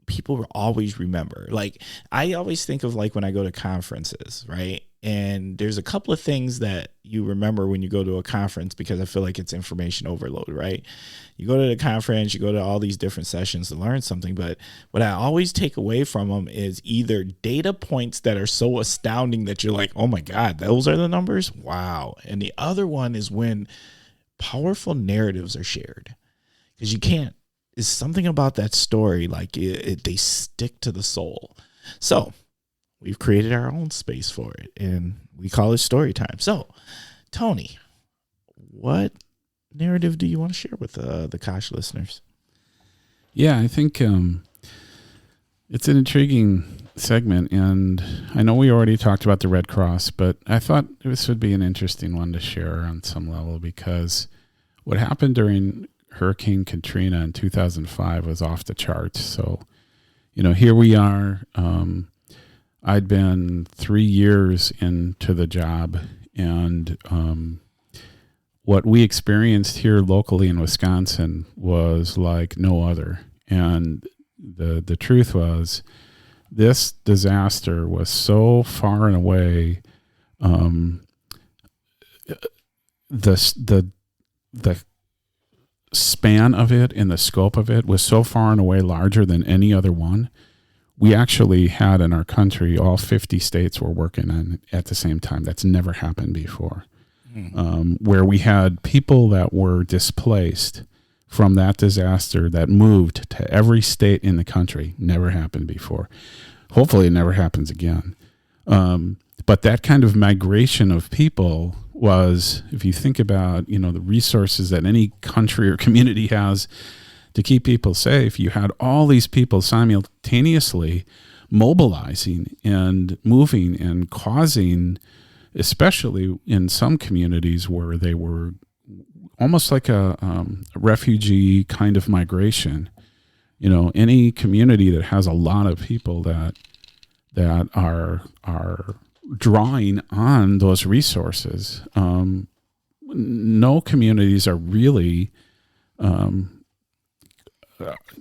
people will always remember. Like I always think of like when I go to conferences, right? And there's a couple of things that you remember when you go to a conference, because I feel like it's information overload, right? You go to the conference, you go to all these different sessions to learn something, but what I always take away from them is either data points that are so astounding that you're like, oh my God, those are the numbers? Wow. And the other one is when powerful narratives are shared, because you can't, it's something about that story, like they stick to the soul. So we've created our own space for it, and we call it Story Time. So, Tony, what narrative do you want to share with the Kosh listeners? Yeah, I think it's an intriguing segment, and I know we already talked about the Red Cross, but I thought this would be an interesting one to share on some level, because what happened during Hurricane Katrina in 2005 was off the charts. So, here we are. I'd been 3 years into the job, and what we experienced here locally in Wisconsin was like no other. And the truth was, this disaster was so far and away, the span of it and the scope of it was so far and away larger than any other one. We actually had in our country, all 50 states were working on it at the same time. That's never happened before. Where we had people that were displaced from that disaster that moved to every state in the country. Never happened before. Hopefully it never happens again. But that kind of migration of people was, if you think about, the resources that any country or community has to keep people safe, you had all these people simultaneously mobilizing and moving and causing, especially in some communities where they were almost like a refugee kind of migration. Any community that has a lot of people that are drawing on those resources, no communities are really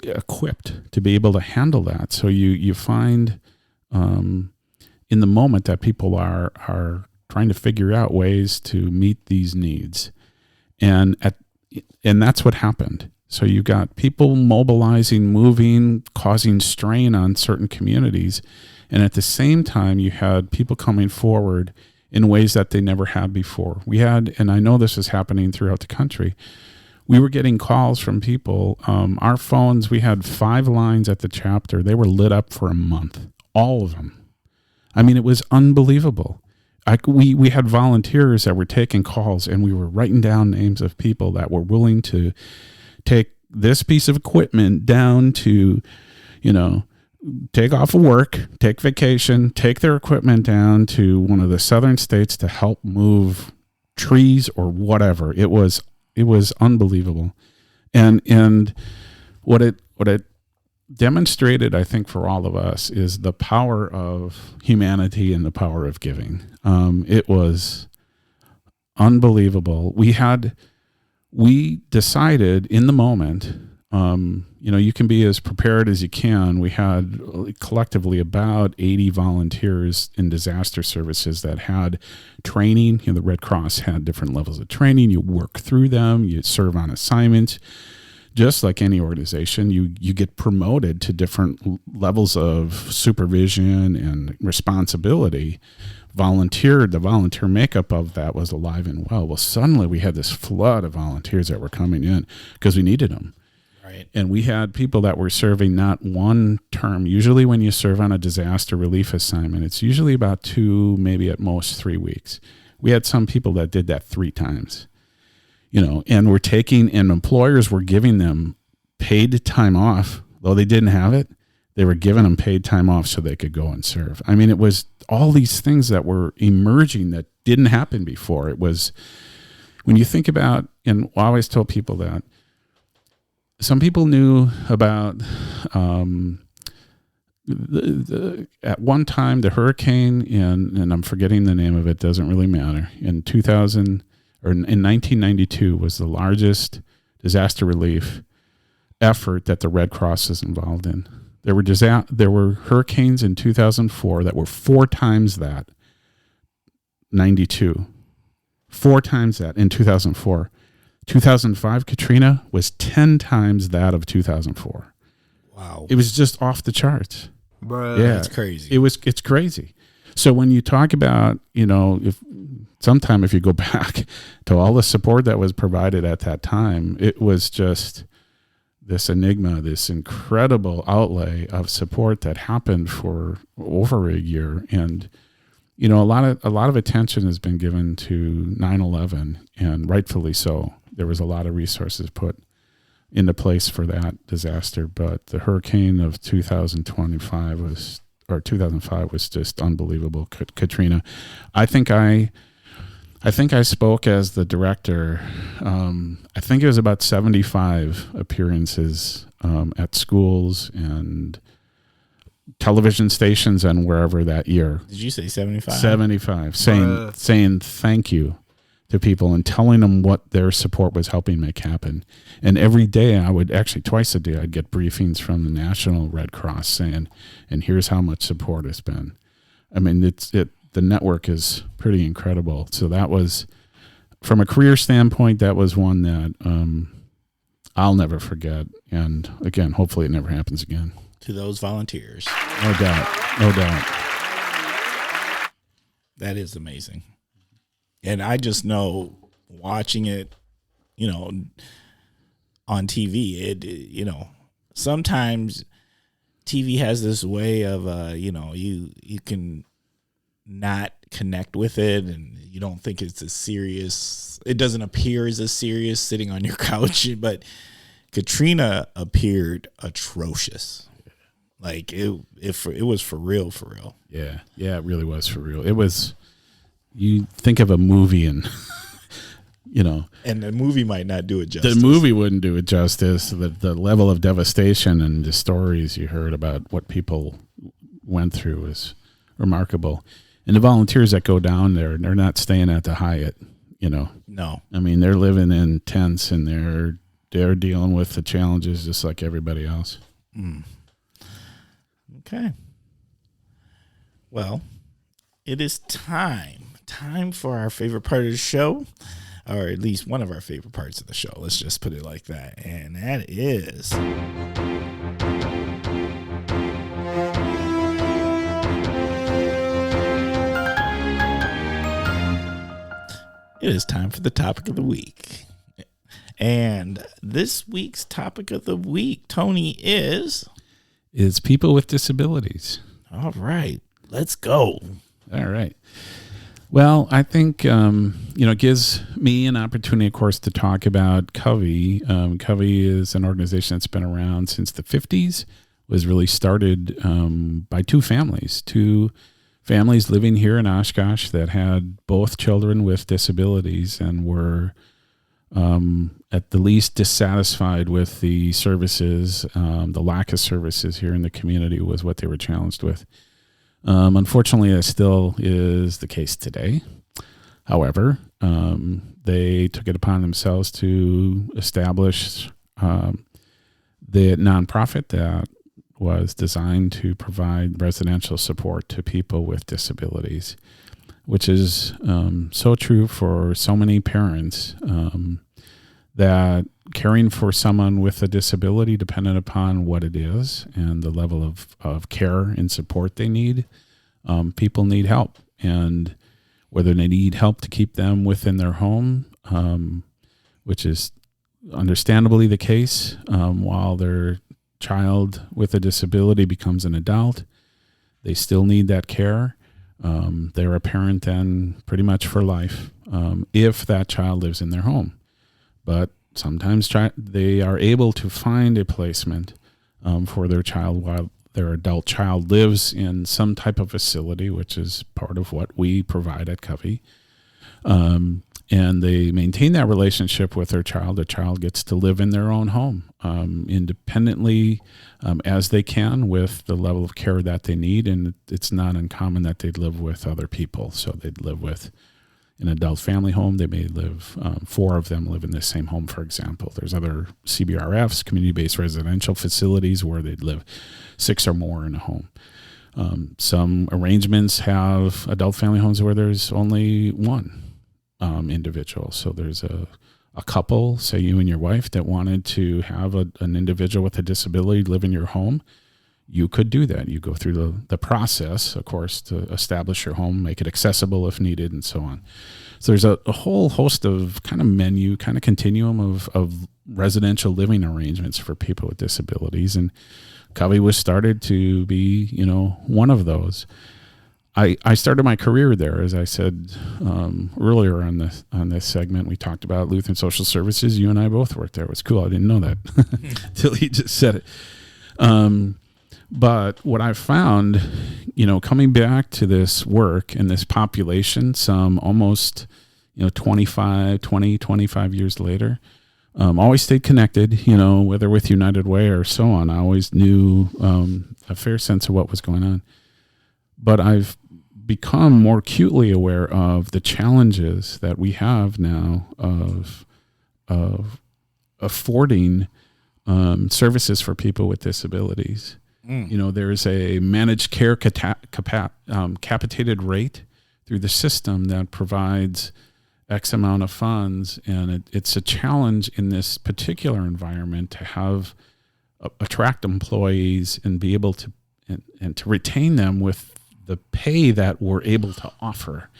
equipped to be able to handle that. So you find in the moment that people are trying to figure out ways to meet these needs, and that's what happened. So you got people mobilizing, moving, causing strain on certain communities, and at the same time you had people coming forward in ways that they never had before. We had, and I know this is happening throughout the country, we were getting calls from people. Our phones, we had 5 lines at the chapter. They were lit up for a month, all of them. I mean, it was unbelievable. We had volunteers that were taking calls, and we were writing down names of people that were willing to take this piece of equipment down to, take off of work, take vacation, take their equipment down to one of the southern states to help move trees or whatever. It was unbelievable. And what it demonstrated, I think, for all of us is the power of humanity and the power of giving. It was unbelievable. We decided in the moment, you can be as prepared as you can. We had collectively about 80 volunteers in disaster services that had training. The Red Cross had different levels of training. You work through them. You serve on assignments. Just like any organization, you get promoted to different levels of supervision and responsibility. The volunteer makeup of that was alive and well. Well, suddenly we had this flood of volunteers that were coming in because we needed them. Right. Right. And we had people that were serving not one term. Usually when you serve on a disaster relief assignment, it's usually about 2, maybe at most 3 weeks. We had some people that did that 3 times, and we're taking, and employers were giving them paid time off. Though they didn't have it, they were giving them paid time off so they could go and serve. I mean, it was all these things that were emerging that didn't happen before. It was, when you think about, and I always tell people that some people knew about, at one time, the hurricane, and I'm forgetting the name of it, doesn't really matter, in 1992 was the largest disaster relief effort that the Red Cross is involved in. There were hurricanes in 2004 that were 4 times that. 92, 4 times that in 2004. 2005 Katrina was 10 times that of 2004. Wow. It was just off the charts. Bro, Yeah, that's crazy. It's crazy. So when you talk about, if you go back to all the support that was provided at that time, it was just this enigma, this incredible outlay of support that happened for over a year. And, a lot of attention has been given to 9/11, and rightfully so. There was a lot of resources put into place for that disaster, but the hurricane of 2005 was just unbelievable. Katrina, I think I spoke as the director. I think it was about 75 appearances at schools and television stations and wherever that year. Did you say 75? 75, saying thank you to people and telling them what their support was helping make happen. And every day twice a day, I'd get briefings from the National Red Cross saying, and here's how much support has been. I mean, the network is pretty incredible. So that was, from a career standpoint, that was one that I'll never forget. And again, hopefully it never happens again. To those volunteers. No doubt. That is amazing. And I just know, watching it, on TV, sometimes TV has this way of, you can not connect with it, and you don't think it's as serious. It doesn't appear as serious sitting on your couch, but Katrina appeared atrocious. Like it was for real. Yeah, it really was for real. It was, you think of a movie and, and the movie might not do it justice. The movie wouldn't do it justice. The level of devastation and the stories you heard about what people went through is remarkable. And the volunteers that go down there, they're not staying at the Hyatt, No. I mean, they're living in tents, and they're dealing with the challenges just like everybody else. Mm. Okay. Well, it is time for our favorite part of the show, or at least one of our favorite parts of the show. Let's just put it like that. And that is it is time for the topic of the week. And this week's topic of the week, Tony, is people with disabilities. All right. Let's go. All right. Well, I think, it gives me an opportunity, of course, to talk about Covey. Covey is an organization that's been around since the 50s, was really started by two families living here in Oshkosh that had both children with disabilities and were at the least dissatisfied with the services. The lack of services here in the community was what they were challenged with. Unfortunately, that still is the case today. However, they took it upon themselves to establish the nonprofit that was designed to provide residential support to people with disabilities, which is so true for so many parents, that caring for someone with a disability, dependent upon what it is and the level of care and support they need, people need help. And whether they need help to keep them within their home, which is understandably the case. While their child with a disability becomes an adult, they still need that care. They're a parent then pretty much for life if that child lives in their home. But sometimes they are able to find a placement for their child while their adult child lives in some type of facility, which is part of what we provide at Covey. And they maintain that relationship with their child. The child gets to live in their own home independently as they can with the level of care that they need. And it's not uncommon that they'd live with other people. So they'd live with an adult family home. They may live, 4 of them live in the same home, for example. There's other CBRFs, community-based residential facilities, where they'd live 6 or more in a home. Some arrangements have adult family homes where there's only one individual. So there's a couple, say you and your wife, that wanted to have an individual with a disability live in your home. You could do that. You go through the process, of course, to establish your home, make it accessible if needed, and so on. So there's a whole host of kind of continuum of residential living arrangements for people with disabilities. And Covey was started to be, one of those. I started my career there, as I said earlier on this segment. We talked about Lutheran Social Services. You and I both worked there. It was cool. I didn't know that until he just said it. But what I found, coming back to this work and this population, some almost 25 years later, always stayed connected, whether with United Way or so on. I always knew a fair sense of what was going on. But I've become more acutely aware of the challenges that we have now of affording services for people with disabilities. There's a managed care capitated rate through the system that provides X amount of funds, and it's a challenge in this particular environment to attract employees and be able to and to retain them with the pay that we're able to offer.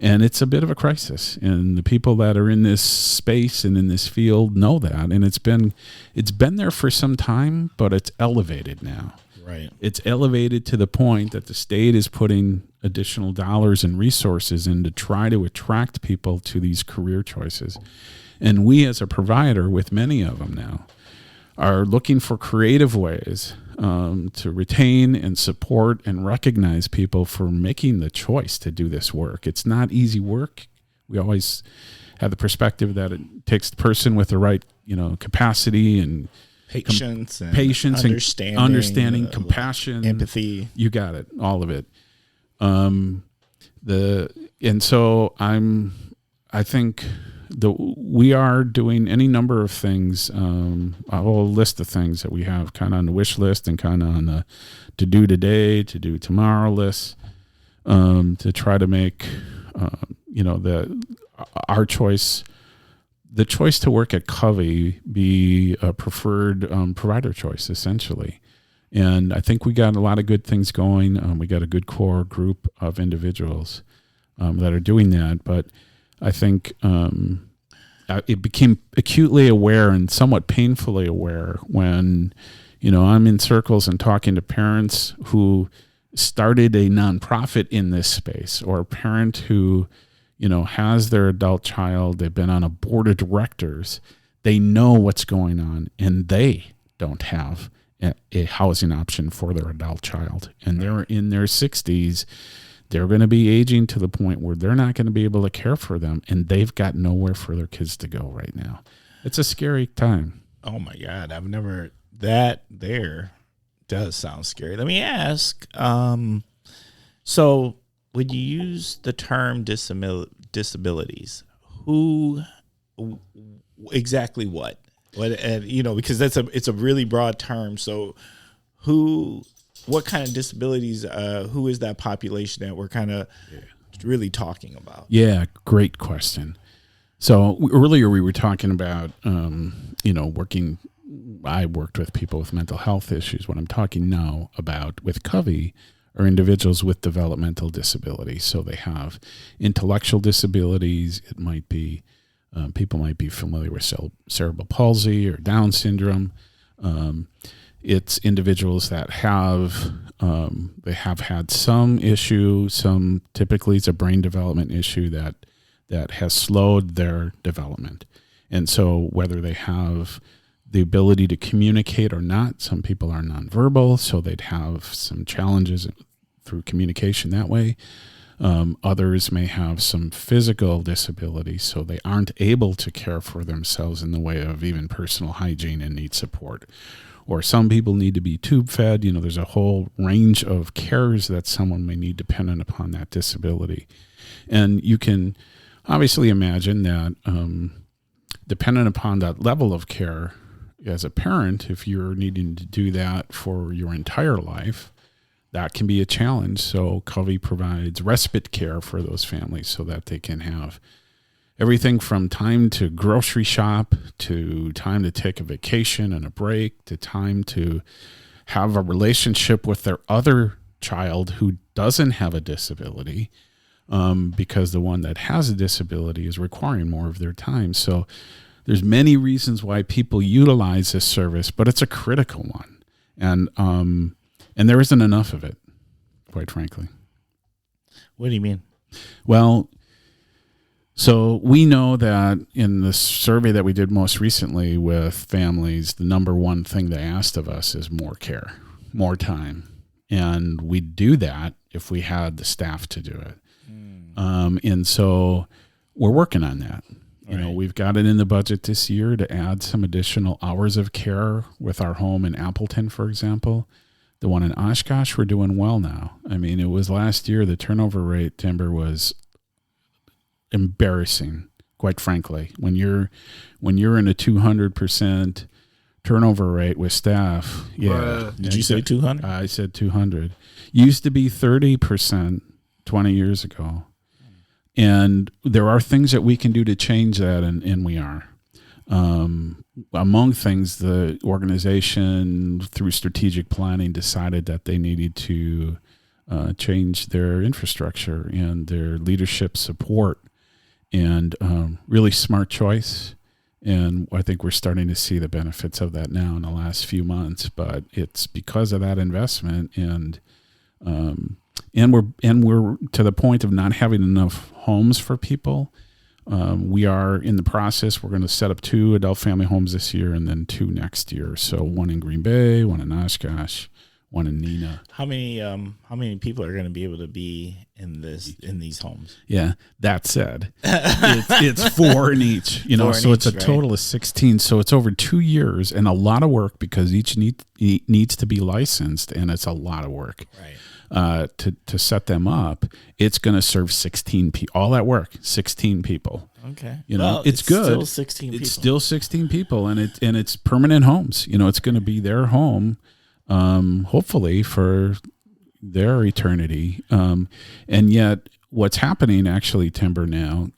And it's a bit of a crisis, and the people that are in this space and in this field know that, and it's been there for some time, but it's elevated now. Right. It's elevated to the point that the state is putting additional dollars and resources in to try to attract people to these career choices. And we as a provider, with many of them now, are looking for creative ways to retain and support and recognize people for making the choice to do this work. It's not easy work. We always have the perspective that it takes the person with the right, capacity and patience and understanding, compassion, empathy. You got it, all of it. I think we are doing any number of things, a whole list of things that we have kind of on the wish list and kind of on the to do today, to do tomorrow list, to try to make, our choice, the choice to work at Covey be a preferred provider choice, essentially. And I think we got a lot of good things going. We got a good core group of individuals that are doing that. But I think it became acutely aware and somewhat painfully aware when, I'm in circles and talking to parents who started a nonprofit in this space, or a parent who, has their adult child. They've been on a board of directors. They know what's going on, and they don't have a housing option for their adult child. And they're in their 60s. They're going to be aging to the point where they're not going to be able to care for them, and they've got nowhere for their kids to go right now. It's a scary time. Oh my God. That there does sound scary. Let me ask, so when you use the term disabilities, who exactly what? Because it's a really broad term. So what kind of disabilities, who is that population that we're kind of really talking about? Yeah, great question. So earlier we were talking about, I worked with people with mental health issues. What I'm talking now about with Covey are individuals with developmental disabilities. So they have intellectual disabilities. It might be People might be familiar with cerebral palsy or Down syndrome. It's individuals that have they have had some issue. Typically it's a brain development issue that has slowed their development. And so whether they have the ability to communicate or not, some people are nonverbal, so they'd have some challenges through communication that way. Others may have some physical disabilities, so they aren't able to care for themselves in the way of even personal hygiene and need support. Or some people need to be tube fed. There's a whole range of cares that someone may need dependent upon that disability. And you can obviously imagine that dependent upon that level of care as a parent, if you're needing to do that for your entire life, that can be a challenge. So Covey provides respite care for those families so that they can have everything from time to grocery shop, to time to take a vacation and a break, to time to have a relationship with their other child who doesn't have a disability, because the one that has a disability is requiring more of their time. So there's many reasons why people utilize this service, but it's a critical one. And there isn't enough of it, quite frankly. What do you mean? Well, so we know that in the survey that we did most recently with families, the number one thing they asked of us is more care, more time. And we'd do that if we had the staff to do it. And so we're working on that. We've got it in the budget this year to add some additional hours of care with our home in Appleton, for example. The one in Oshkosh, we're doing well now. I mean, it was last year, the turnover rate, Timber, was embarrassing, quite frankly. When you're in a 200% turnover rate with staff, Did you say 200? I said 200. Used to be 30% 20 years ago. And there are things that we can do to change that, and we are. Among things, the organization, through strategic planning, decided that they needed to change their infrastructure and their leadership support, and really smart choice. And I think we're starting to see the benefits of that now in the last few months. But it's because of that investment, and we're to the point of not having enough homes for people. We are in the process. We're going to set up 2 adult family homes this year and then 2 next year. So 1 in Green Bay, 1 in Oshkosh, 1 in Neenah. How many people are going to be able to be in these homes? Yeah, that said, it's 4 in each. So it's a total of 16. So it's over 2 years and a lot of work because each needs to be licensed, and it's a lot of work. Right. To set them up. It's going to serve 16 people. All that work, 16 people. Okay. It's good. Still 16 people. It's still 16 people, and it's permanent homes. It's going to be their home, hopefully for their eternity. And yet, what's happening actually, Timber, now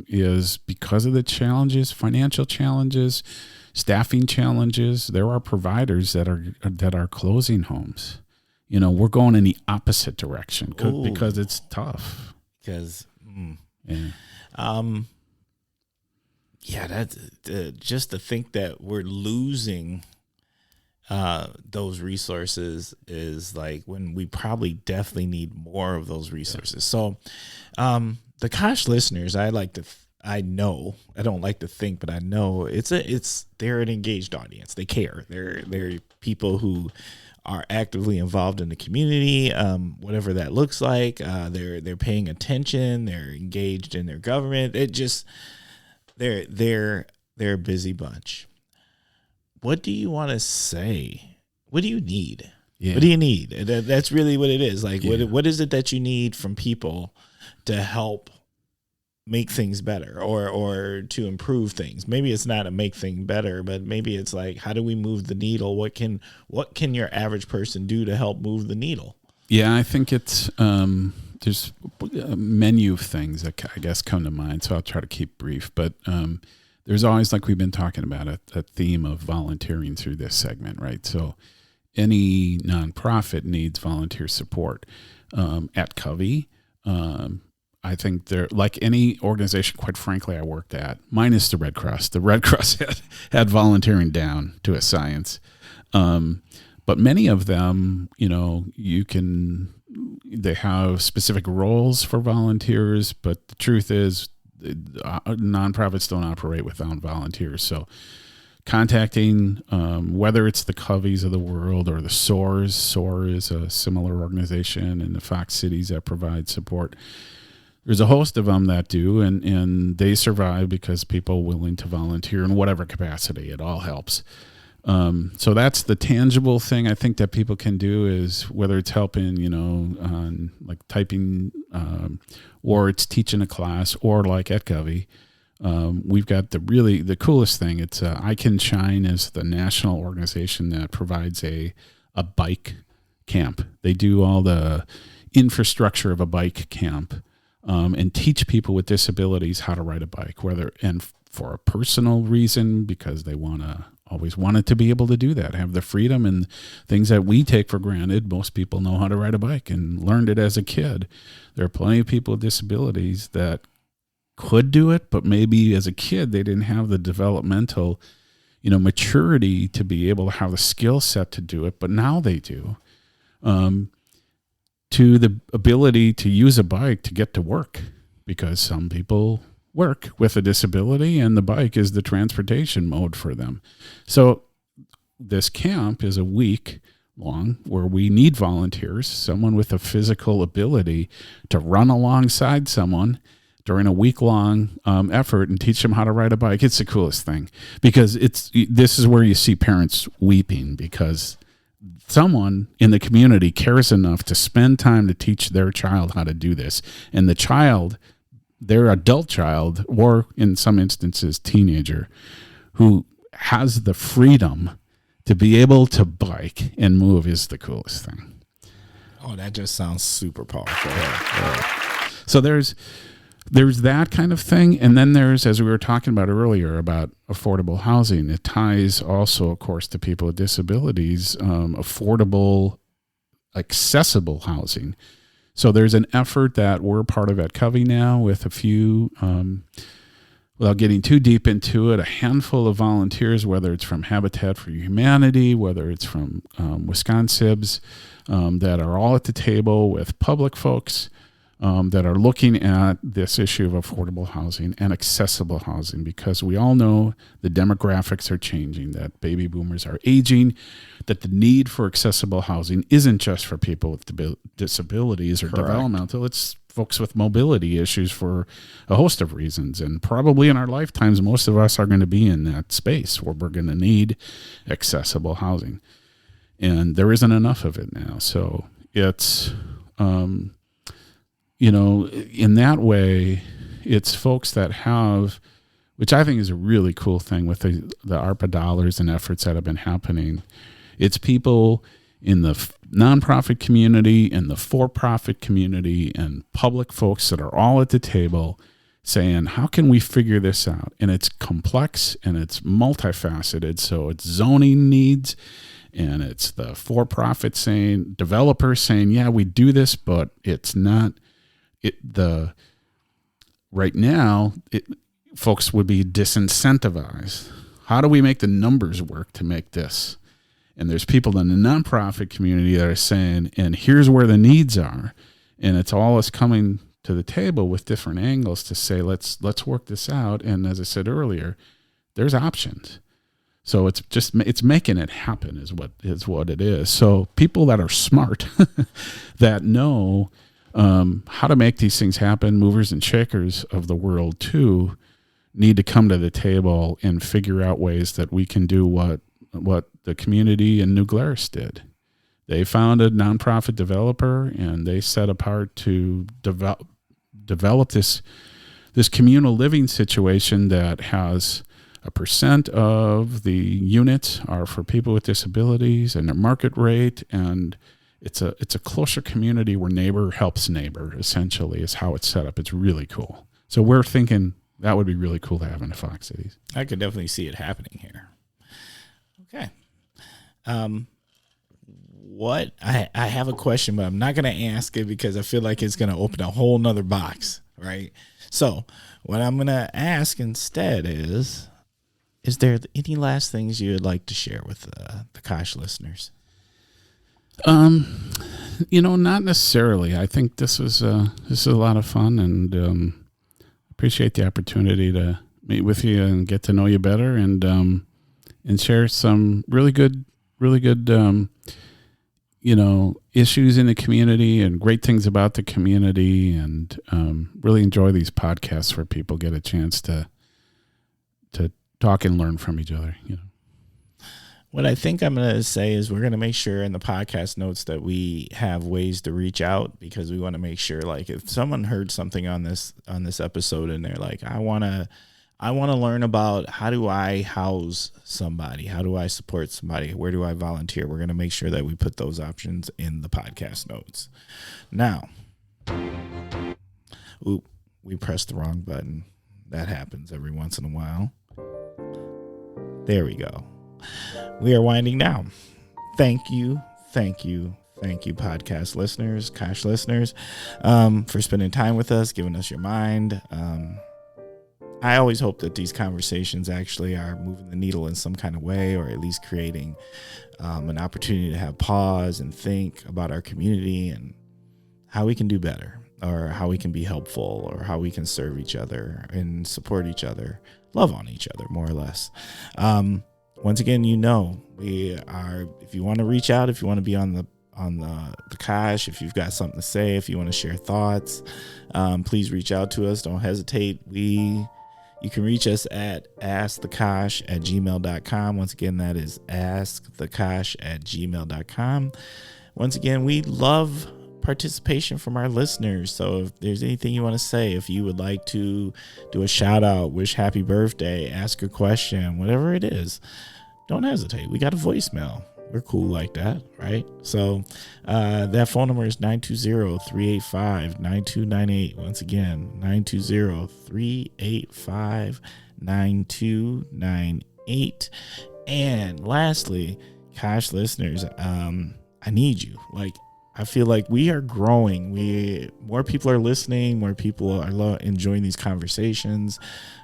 is because of the challenges, financial challenges, staffing challenges. There are providers that are closing homes. We're going in the opposite direction because it's tough. That's just to think that we're losing those resources is like when we probably definitely need more of those resources. So, the Kosh listeners, I know, I don't like to think, but I know they're an engaged audience. They care. They're people who are actively involved in the community, whatever that looks like. They're paying attention. They're engaged in their government. They're a busy bunch. What do you want to say? What do you need? Yeah. What do you need? That's really what it is. Like, what is it that you need from people to help make things better or to improve things? Maybe it's not a make things better, but maybe it's like, how do we move the needle? What can your average person do to help move the needle? Yeah, I think it's there's a menu of things that I guess come to mind, so I'll try to keep brief. But there's always, like we've been talking about, a theme of volunteering through this segment, right? So any nonprofit needs volunteer support. At Covey, I think they're like any organization, quite frankly, I worked at, minus the Red Cross. The Red Cross had volunteering down to a science. But many of them, they have specific roles for volunteers, but the truth is nonprofits don't operate without volunteers. So contacting, whether it's the Coveys of the world or the SOARs. SOAR is a similar organization in the Fox cities that provide support. There's a host of them that do, and they survive because people are willing to volunteer in whatever capacity. It all helps. So that's the tangible thing I think that people can do, is whether it's helping, on like typing, or it's teaching a class, or like at Covey. We've got the coolest thing. It's I Can Shine is the national organization that provides a bike camp. They do all the infrastructure of a bike camp, and teach people with disabilities how to ride a bike, and for a personal reason, because they always wanted to be able to do that, have the freedom and things that we take for granted. Most people know how to ride a bike and learned it as a kid. There are plenty of people with disabilities that could do it, but maybe as a kid they didn't have the developmental, maturity to be able to have the skill set to do it, but now they do. To the ability to use a bike to get to work, because some people work with a disability and the bike is the transportation mode for them. So this camp is a week long where we need volunteers, someone with a physical ability to run alongside someone during a week-long effort and teach them how to ride a bike. It's the coolest thing, because this is where you see parents weeping, because someone in the community cares enough to spend time to teach their child how to do this. And the child, their adult child, or in some instances teenager, who has the freedom to be able to bike and move, is the coolest thing. Oh, that just sounds super powerful. So there's that kind of thing. And then there's, as we were talking about earlier, about affordable housing. It ties also, of course, to people with disabilities, affordable, accessible housing. So there's an effort that we're part of at Covey now with a few, without getting too deep into it, a handful of volunteers, whether it's from Habitat for Humanity, whether it's from Wisconsibs, that are all at the table with public folks, that are looking at this issue of affordable housing and accessible housing, because we all know the demographics are changing, that baby boomers are aging, that the need for accessible housing isn't just for people with disabilities or developmental, it's folks with mobility issues for a host of reasons. And probably in our lifetimes, most of us are going to be in that space where we're going to need accessible housing. And there isn't enough of it now. So it's... in that way, it's folks that have, which I think is a really cool thing with the ARPA dollars and efforts that have been happening. It's people in the nonprofit community and the for-profit community and public folks that are all at the table saying, how can we figure this out? And it's complex and it's multifaceted. So it's zoning needs, and it's the for-profit saying, developers saying, yeah, we do this, but it's not... right now, folks would be disincentivized. How do we make the numbers work to make this? And there's people in the nonprofit community that are saying, and here's where the needs are. And it's all us coming to the table with different angles to say, let's work this out. And as I said earlier, there's options. So it's making it happen is what it is. So people that are smart, that know how to make these things happen, movers and shakers of the world too, need to come to the table and figure out ways that we can do what the community in New Glarus did. They found a nonprofit developer and they set apart to develop this communal living situation that has a percent of the units are for people with disabilities and their market rate, and it's a closer community where neighbor helps neighbor, essentially, is how it's set up. It's really cool. So we're thinking that would be really cool to have in the Fox cities. I could definitely see it happening here. Okay. I have a question, but I'm not going to ask it because I feel like it's going to open a whole nother box. right? So what I'm going to ask instead is there any last things you would like to share with the Kosh listeners? Not necessarily. I think this is a lot of fun, and appreciate the opportunity to meet with you and get to know you better, and share some really good issues in the community and great things about the community, and really enjoy these podcasts where people get a chance to talk and learn from each other. What I think I'm going to say is we're going to make sure in the podcast notes that we have ways to reach out, because we want to make sure, like, if someone heard something on this episode and they're like, I want to learn about how do I house somebody? How do I support somebody? Where do I volunteer? We're going to make sure that we put those options in the podcast notes. Now, we pressed the wrong button. That happens every once in a while. There we go. We are winding down. Thank you, podcast listeners, Kosh listeners, for spending time with us, giving us your mind. I always hope that these conversations actually are moving the needle in some kind of way, or at least creating an opportunity to have pause and think about our community and how we can do better, or how we can be helpful, or how we can serve each other and support each other, love on each other, more or less. Once again, we are, if you want to reach out, if you want to be on the Kosh, if you've got something to say, if you want to share thoughts, please reach out to us. Don't hesitate. You can reach us at askthekosh@gmail.com. Once again, that is askthekosh@gmail.com. Once again, we love participation from our listeners. So if there's anything you want to say, if you would like to do a shout out, wish happy birthday, ask a question, whatever it is, don't hesitate. We got a voicemail. We're cool like that, right? So that phone number is 920-385-9298. Once again, 920-385-9298. And lastly, Kosh listeners, I need you. I feel like we are growing. More people are listening. More people are enjoying these conversations.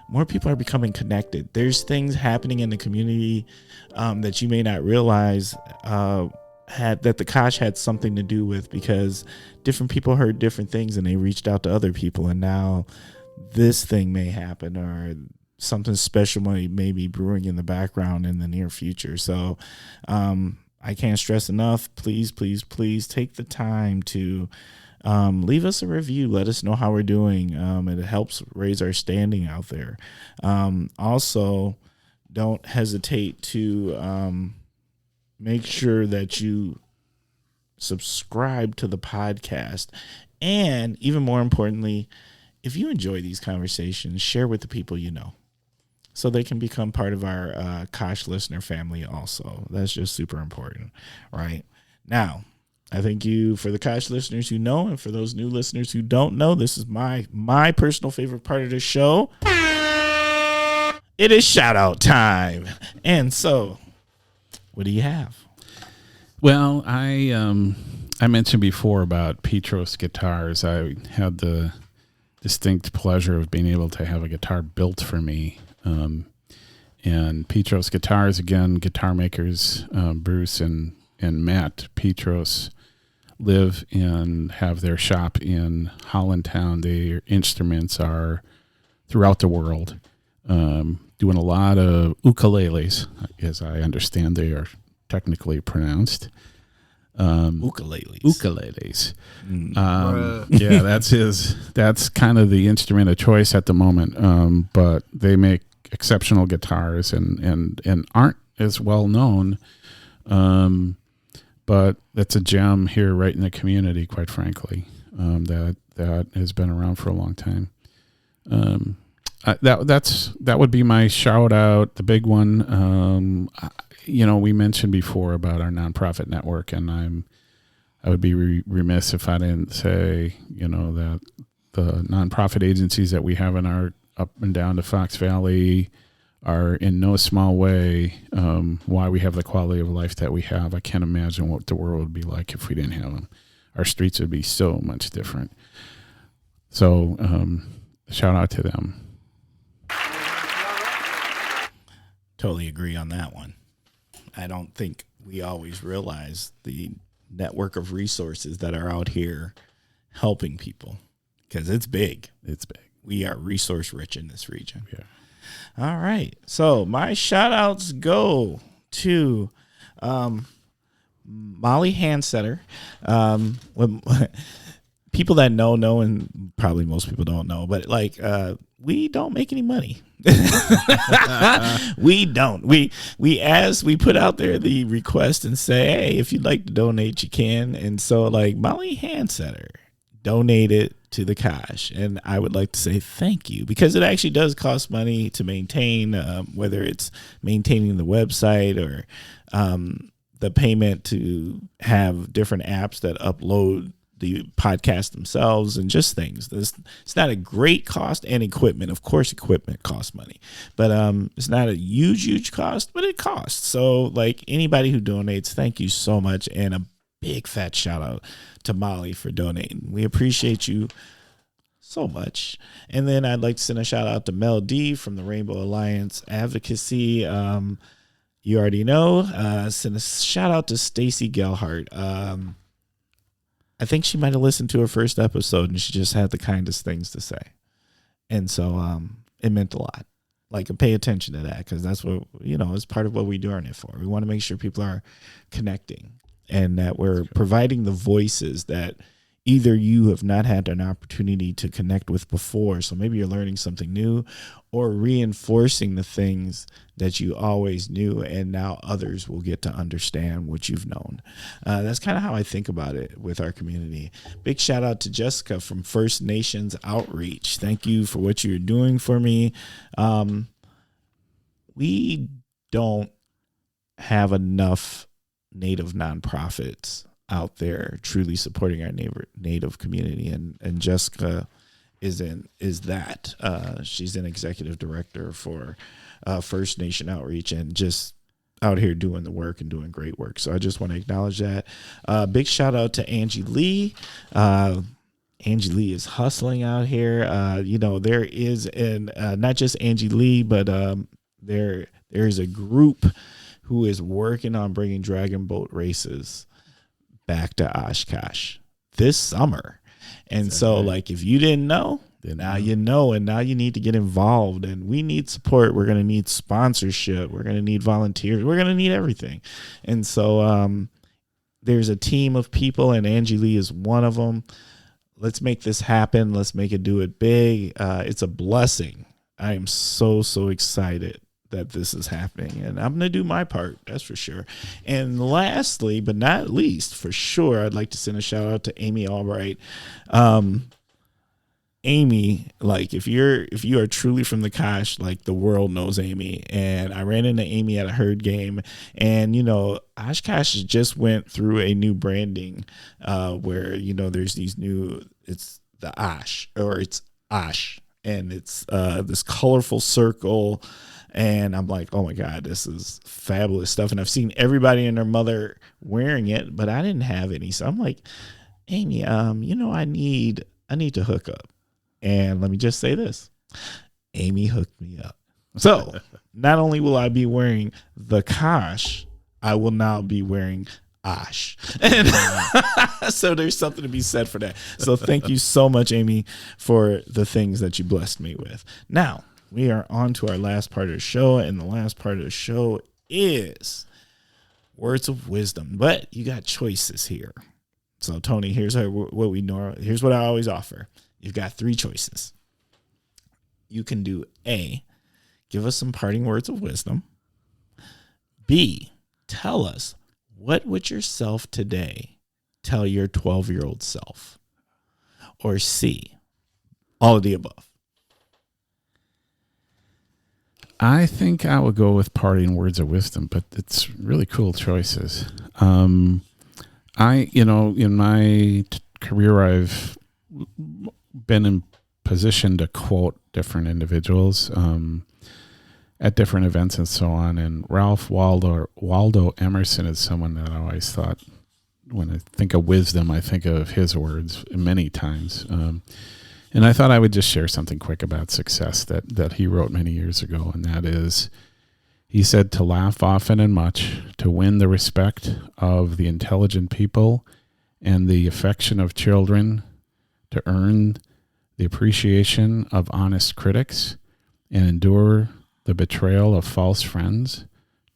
More people are becoming connected. There's things happening in the community that you may not realize that the Kosh had something to do with, because different people heard different things and they reached out to other people, and now this thing may happen, or something special may be brewing in the background in the near future. So I can't stress enough, please take the time to leave us a review. Let us know how we're doing. It helps raise our standing out there. Also, don't hesitate to make sure that you subscribe to the podcast. And even more importantly, if you enjoy these conversations, share with the people you know, so they can become part of our Kosh listener family also. That's just super important, right? Now, I thank you for the Kosh listeners who know, and for those new listeners who don't know, this is my personal favorite part of the show. It is shout out time. And so, what do you have? Well, I mentioned before about Petros guitars. I had the distinct pleasure of being able to have a guitar built for me. And Petros Guitars, again, guitar makers, Bruce and Matt Petros, live and have their shop in Hollandtown. Their instruments are throughout the world, doing a lot of ukuleles, as I understand they are technically pronounced. Ukuleles. That's kind of the instrument of choice at the moment. But they make exceptional guitars and aren't as well known. But that's a gem here right in the community, quite frankly, that has been around for a long time. That would be my shout out, the big one. We mentioned before about our nonprofit network, and I would be remiss if I didn't say, that the nonprofit agencies that we have in our up and down the Fox Valley are in no small way why we have the quality of life that we have. I can't imagine what the world would be like if we didn't have them. Our streets would be so much different. So shout out to them. Totally agree on that one. I don't think we always realize the network of resources that are out here helping people, because it's big. It's big. We are resource rich in this region. Yeah. All right. So my shout outs go to Molly Handsetter. People that know, and probably most people don't know, but like we don't make any money. We don't. We put out there the request and say, hey, if you'd like to donate, you can. And so like Molly Handsetter donated to the Kosh, and I would like to say thank you, because it actually does cost money to maintain, whether it's maintaining the website or the payment to have different apps that upload the podcast themselves and just things. It's not a great cost, and equipment. Of course, equipment costs money, but it's not a huge cost, but it costs. So like anybody who donates, thank you so much. And a big fat shout out to Molly for donating. We appreciate you so much. And then I'd like to send a shout out to Mel D from the Rainbow Alliance Advocacy. You already know. Send a shout out to Stacy Gelhart. I think she might have listened to her first episode, and she just had the kindest things to say. And so it meant a lot. Like, pay attention to that, because that's what, is part of what we doing it for. We want to make sure people are connecting, and that we're providing the voices that either you have not had an opportunity to connect with before. So maybe you're learning something new, or reinforcing the things that you always knew, and now others will get to understand what you've known. That's kind of how I think about it with our community. Big shout out to Jessica from First Nations Outreach. Thank you for what you're doing for me. We don't have enough Native nonprofits out there truly supporting our Native community, and Jessica is that. She's an executive director for First Nation Outreach, and just out here doing the work and doing great work. So I just want to acknowledge that. Big shout out to Angie Lee. Angie Lee is hustling out here. There is not just Angie Lee, but there is a group who is working on bringing dragon boat races back to Oshkosh this summer. And so like, if you didn't know, then now you know, and now you need to get involved, and we need support. We're going to need sponsorship. We're going to need volunteers. We're going to need everything. And so there's a team of people, and Angie Lee is one of them. Let's make this happen. Let's make it do it big. It's a blessing. I am so excited that this is happening, and I'm going to do my part. That's for sure. And lastly, but not least, for sure, I'd like to send a shout out to Amy Albright. Amy, like, if you are truly from the Kosh, like, the world knows Amy. And I ran into Amy at a herd game, and Oshkosh just went through a new branding where there's these new, it's the Osh, or it's Osh, and it's this colorful circle. And I'm like, oh my God, this is fabulous stuff. And I've seen everybody and their mother wearing it, but I didn't have any. So I'm like, Amy, I need to hook up. And let me just say this. Amy hooked me up. So not only will I be wearing the Kosh, I will now be wearing Osh. And so there's something to be said for that. So thank you so much, Amy, for the things that you blessed me with. Now, we are on to our last part of the show, and the last part of the show is words of wisdom. But you got choices here. So, Tony, here's what I always offer. You've got 3 choices. You can do A, give us some parting words of wisdom. B, tell us, what would yourself today tell your 12-year-old self? Or C, all of the above. I think I would go with parting words of wisdom, but it's really cool choices. In my career, I've been in position to quote different individuals at different events and so on. And Ralph Waldo Emerson is someone that I always thought, when I think of wisdom, I think of his words many times. And I thought I would just share something quick about success that he wrote many years ago, and that is, he said, to laugh often and much, to win the respect of the intelligent people and the affection of children, to earn the appreciation of honest critics and endure the betrayal of false friends,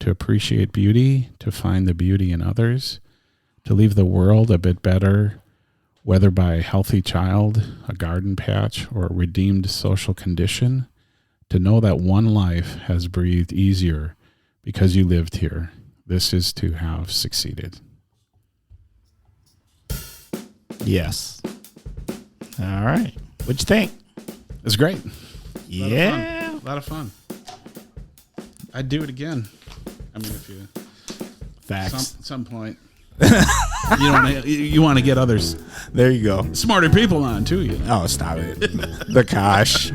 to appreciate beauty, to find the beauty in others, to leave the world a bit better, whether by a healthy child, a garden patch, or a redeemed social condition, to know that one life has breathed easier because you lived here. This is to have succeeded. Yes. All right. What'd you think? It's great. Yeah. A lot of fun. I'd do it again. I mean, if you... Facts. Some point. you want to get others, There you go. smarter people on too. You know? Oh, stop it. The Kosh.